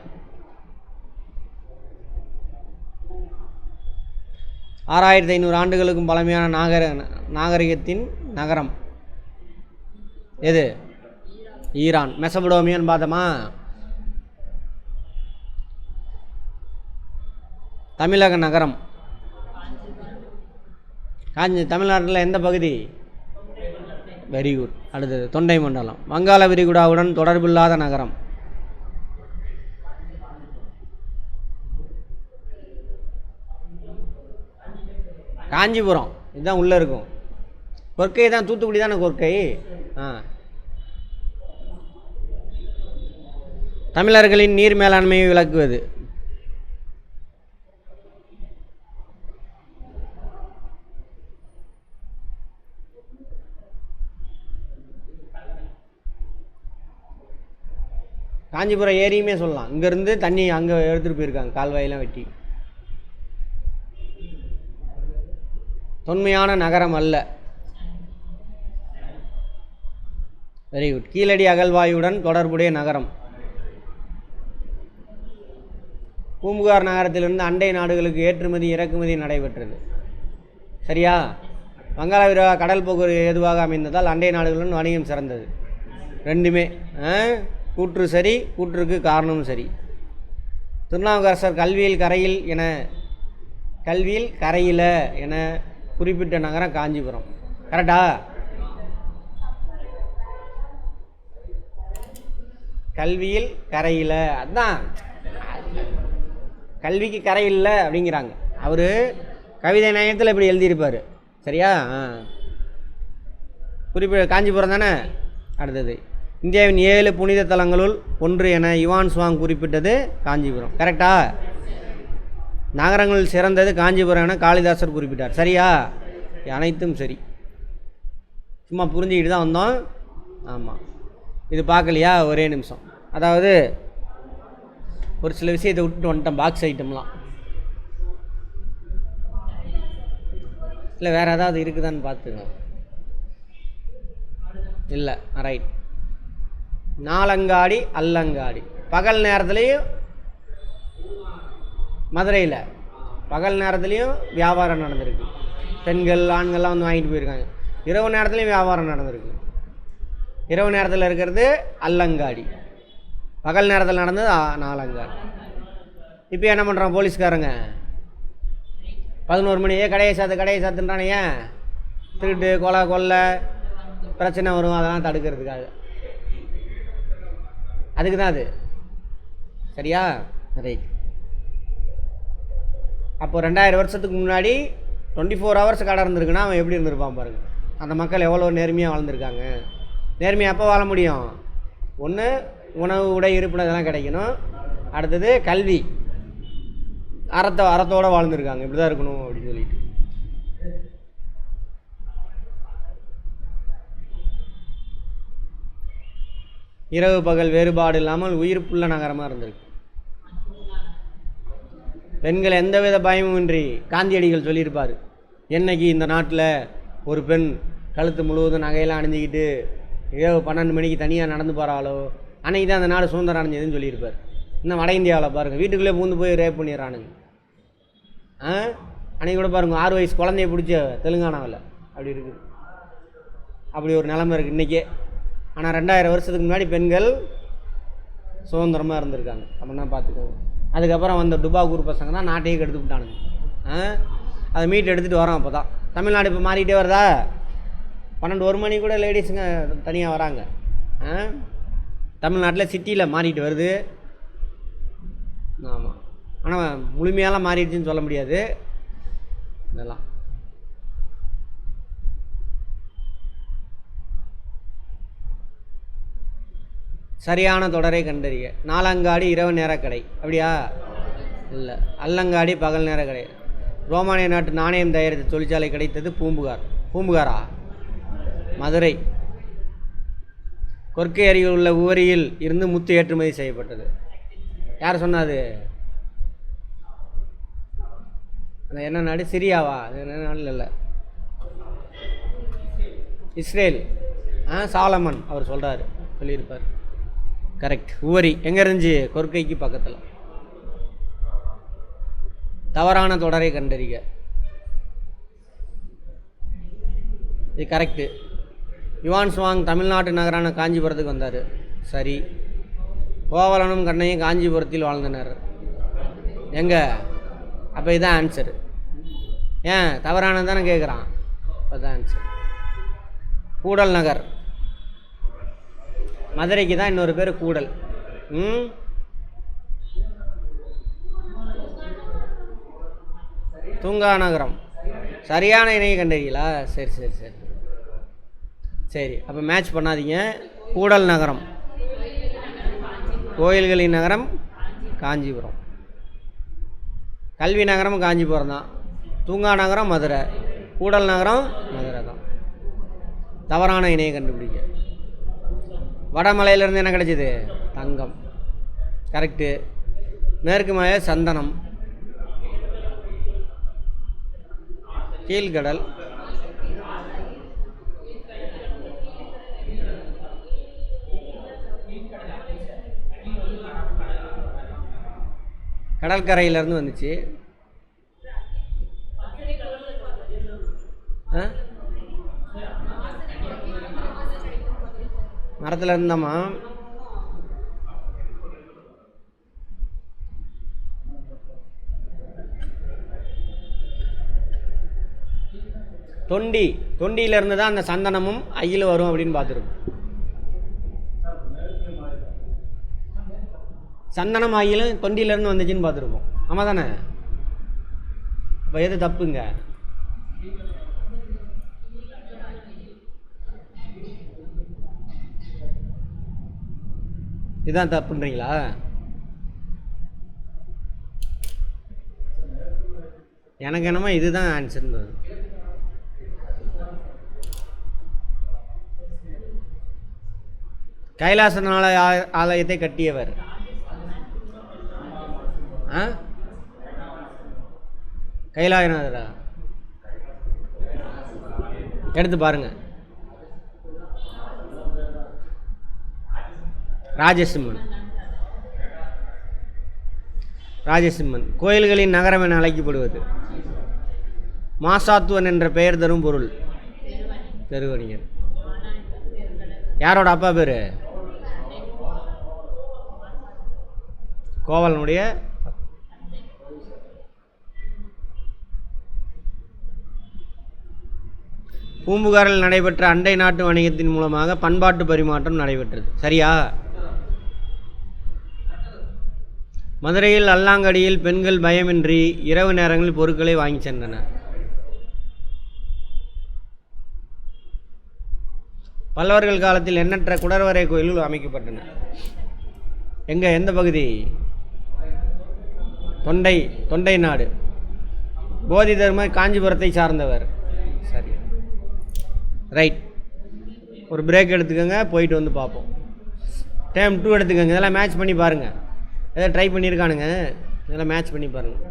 6500 ஆண்டுகளுக்கும் பழமையான நாகரிகத்தின் நகரம் எது? ஈரான். மெசபடோமியான்னு பார்த்தோமா. தமிழக நகரம் தமிழ்நாட்டில் எந்த பகுதி? Very good. அடுத்தது தொண்டை மண்டலம். வங்காள விரிகுடாவுடன் தொடர்பில்லாத நகரம். காஞ்சிபுரம். இதுதான் உள்ளே இருக்கும். கொற்கை தான், தூத்துக்குடி தானே கொற்கை. தமிழர்களின் நீர் மேலாண்மையை விளக்குவது. காஞ்சிபுரம் ஏரியுமே சொல்லலாம். இங்கேருந்து தண்ணி அங்கே எடுத்துகிட்டு போயிருக்காங்க, கால்வாயெல்லாம் வெட்டி. தொன்மையான நகரம் அல்ல. Very good. கீழடி அகழ்வாயுடன் தொடர்புடைய நகரம். பூம்புகார் நகரத்திலிருந்து அண்டை நாடுகளுக்கு ஏற்றுமதி இறக்குமதி நடைபெற்றது. சரியா? வங்காள விரிகுடா கடல் போக்குவரத்து ஏதுவாக அமைந்ததால் அண்டை நாடுகளுடன் வணிகம் சிறந்தது. ரெண்டுமே கூற்று சரி, கூற்றுக்கு காரணமும் சரி. திருநாவுக்கரசர் கல்வியில் கரையில் என குறிப்பிட்ட நகரம் காஞ்சிபுரம். கரெக்டா? கல்வியில் கரையில், அதுதான் கல்விக்கு கரை இல்லை அப்படிங்கிறாங்க. அவர் கவிதை நயத்தில் இப்படி எழுதியிருப்பார். சரியா? குறிப்பிட்ட காஞ்சிபுரம் தானே. அடுத்தது, இந்தியாவின் 7 புனித தலங்களுள் ஒன்று என யுவான் சுவாங் குறிப்பிட்டது காஞ்சிபுரம். கரெக்டா? நகரங்களில் சிறந்தது காஞ்சிபுரம் என காளிதாசர் குறிப்பிட்டார். சரியா? அனைத்தும் சரி. சும்மா புரிஞ்சுக்கிட்டு தான் வந்தோம். ஆமாம், இது பார்க்கலையா? ஒரே நிமிஷம். அதாவது ஒரு சில விஷயத்தை விட்டுட்டு வந்துட்டேன். பாக்ஸ் ஐட்டம்லாம் இல்லை, வேறு ஏதாவது இருக்குதான்னு பார்த்துங்க. இல்லை, ரைட். நாலங்காடி அல்லங்காடி பகல் நேரத்துலேயும் மதுரையில் பகல் நேரத்துலேயும் வியாபாரம் நடந்திருக்கு. பெண்கள் ஆண்கள்லாம் வந்து வாங்கிட்டு போயிருக்காங்க. இரவு நேரத்துலையும் வியாபாரம் நடந்திருக்கு. இரவு நேரத்தில் இருக்கிறது அல்லங்காடி, பகல் நேரத்தில் நடந்தது நாலங்காடி. இப்போ என்ன பண்ணுறான் போலீஸ்காரங்க? 11 மணியே கடையை சாத்துன்றானே. ஏன்? திருட்டு கொலை கொள்ளை பிரச்சனை வரும், அதெல்லாம் தடுக்கிறதுக்காக. அதுக்கு தான் அது. சரியா? ரைட். அப்போ 2000 வருஷத்துக்கு முன்னாடி 24 ஹவர்ஸ் கடை இருந்திருக்குன்னா அவன் எப்படி இருந்திருப்பான் பாருங்கள். அந்த மக்கள் எவ்வளோ நேர்மையாக வாழ்ந்துருக்காங்க. நேர்மையாக எப்போ வாழ முடியும்? ஒன்று உணவு, உடை, இருப்பிடம் இதெல்லாம் கிடைக்கணும். அடுத்தது கல்வி. அறத்தோடு வாழ்ந்துருக்காங்க. இப்படி தான் இருக்கணும் அப்படின்னு சொல்லிட்டு. இரவு பகல் வேறுபாடு இல்லாமல் உயிர்ப்புள்ள நகரமாக இருந்திருக்கு. பெண்கள் எந்தவித பயமுமின்றி காந்தியடிகள் சொல்லியிருப்பார், என்னைக்கு இந்த நாட்டில் ஒரு பெண் கழுத்து முழுவதும் நகையெல்லாம் அணிஞ்சிக்கிட்டு இரவு 12 மணிக்கு தனியாக நடந்து போகிறாளோ அன்றைக்கி தான் அந்த நாடு சுதந்திரம் அடைஞ்சதுன்னு சொல்லியிருப்பார். இன்னும் வட இந்தியாவில் பாருங்கள், வீட்டுக்குள்ளே பூந்து போய் ரேப் பண்ணிடுறானுங்க. அன்றைக்கி கூட பாருங்கள், 6 வயசு குழந்தைய பிடிச்ச தெலுங்கானாவில் அப்படி இருக்குது. அப்படி ஒரு நிலைமை இருக்குது இன்றைக்கே. ஆனால் 2000 வருஷத்துக்கு முன்னாடி பெண்கள் சுதந்திரமாக இருந்திருக்காங்க. அப்படின்னா பார்த்துக்கோங்க. அதுக்கப்புறம் வந்த டுபாகூர் பசங்க தான் நாட்டையே கெடுத்து விட்டானுங்க. அதை மீட்டு எடுத்துகிட்டு வரோம். அப்போ தான் தமிழ்நாடு இப்போ மாறிக்கிட்டே வருதா. 12-1 மணி கூட லேடிஸுங்க தனியாக வராங்க. தமிழ்நாட்டில் சிட்டியில் மாறிட்டு வருது. ஆமாம், ஆனால் முழுமையாலாம் மாறிடுச்சுன்னு சொல்ல முடியாது. இதெல்லாம் சரியான தொடரை கண்டறிய. நாலங்காடி இரவு நேர கடை. அப்படியா? இல்லை. அல்லங்காடி பகல் நேர கடை. ரோமானிய நாட்டு நாணயம் தயாரித்த தொழிற்சாலை கிடைத்தது பூம்புகார். பூம்புகாரா? மதுரை. கொற்கை அருகில் உள்ள உவரியில் இருந்து முத்து ஏற்றுமதி செய்யப்பட்டது. யார் சொன்னாது? அந்த என்ன நாடு? சிரியாவா? அது என்ன நாடு? இல்லை, இஸ்ரேல். சாலமன் அவர் சொல்கிறார், சொல்லியிருப்பார். கரெக்ட். உவரி எங்கே இருந்துச்சு? கொற்கைக்கு பக்கத்தில். தவறான தொடரை கண்டறிக. இது கரெக்டு. யுவான் சுவாங் தமிழ்நாட்டு நகரான காஞ்சிபுரத்துக்கு வந்தார். சரி. கோவலனும் கண்ணையும் காஞ்சிபுரத்தில் வாழ்ந்தனர். எங்கே? அப்போ இதுதான் ஆன்சரு. ஏன் தவறானது தானே கேட்குறான்? அதுதான் ஆன்சர். கூடல் நகர். மதுரைக்கு தான் இன்னொரு பேர் கூடல். தூங்கா நகரம். சரியான இணையை கண்டீங்களா? சரி சரி சரி சரி. அப்போ மேட்ச் பண்ணாதீங்க. கூடல் நகரம், கோயில்களின் நகரம் காஞ்சிபுரம். கல்வி நகரம் காஞ்சிபுரம் தான். தூங்கா நகரம் மதுரை, கூடல் நகரம் மதுரை தான். தவறான இணையை கண்டுபிடிக்க. வடமலையிலேருந்து என்ன கிடைச்சிது? தங்கம். கரெக்டு. மேற்கு மலை சந்தனம். கீழ்கடல். கடற்கரையிலேருந்து வந்துச்சு. மரத்தில் இருந்தாமா? தொண்டியிலேருந்து தான் அந்த சந்தனமும் அயிலும் வரும் அப்படின்னு பார்த்துருக்கோம். சந்தனம் ஆகிலும் தொண்டியிலேருந்து வந்துச்சுன்னு பார்த்துருப்போம். ஆமாம் தானே? இப்போ எது தப்புங்க? இதுதான் தப்புன்றீங்களா? எனக்கு என்னமோ இதுதான் ஆன்சர்ன்றது. கைலாசநாத ஆலயத்தை கட்டியவர் கைலாயநாதரா? எடுத்து பாருங்க. ராஜசிம்மன் கோயில்களின் நகரம் என அழைக்கப்படுவது. மாசாத்துவன் என்ற பெயர் தரும் பொருள். பெருவணிகர். யாரோட அப்பா பேர்? கோவலனுடைய. பூம்புகாரில் நடைபெற்ற அண்டை நாட்டு வணிகத்தின் மூலமாக பண்பாட்டு பரிமாற்றம் நடைபெற்றது. சரியா? மதுரையில் அல்லாங்கடியில் பெண்கள் பயமின்றி இரவு நேரங்களில் பொருட்களை வாங்கி சென்றனர். பல்லவர்கள் காலத்தில் எண்ணற்ற குடர்வரை கோயில்கள் அமைக்கப்பட்டன. எந்த பகுதி? தொண்டை நாடு. போதி தர்மர் காஞ்சிபுரத்தை சார்ந்தவர். சரி, ரைட். ஒரு பிரேக் எடுத்துக்கோங்க, போயிட்டு வந்து பார்ப்போம். டைம் 2 எடுத்துக்கோங்க. இதெல்லாம் மேட்ச் பண்ணி பாருங்கள். எதாவது ட்ரை பண்ணியிருக்கானுங்க, இதெல்லாம் மேட்ச் பண்ணி பாருங்கள்.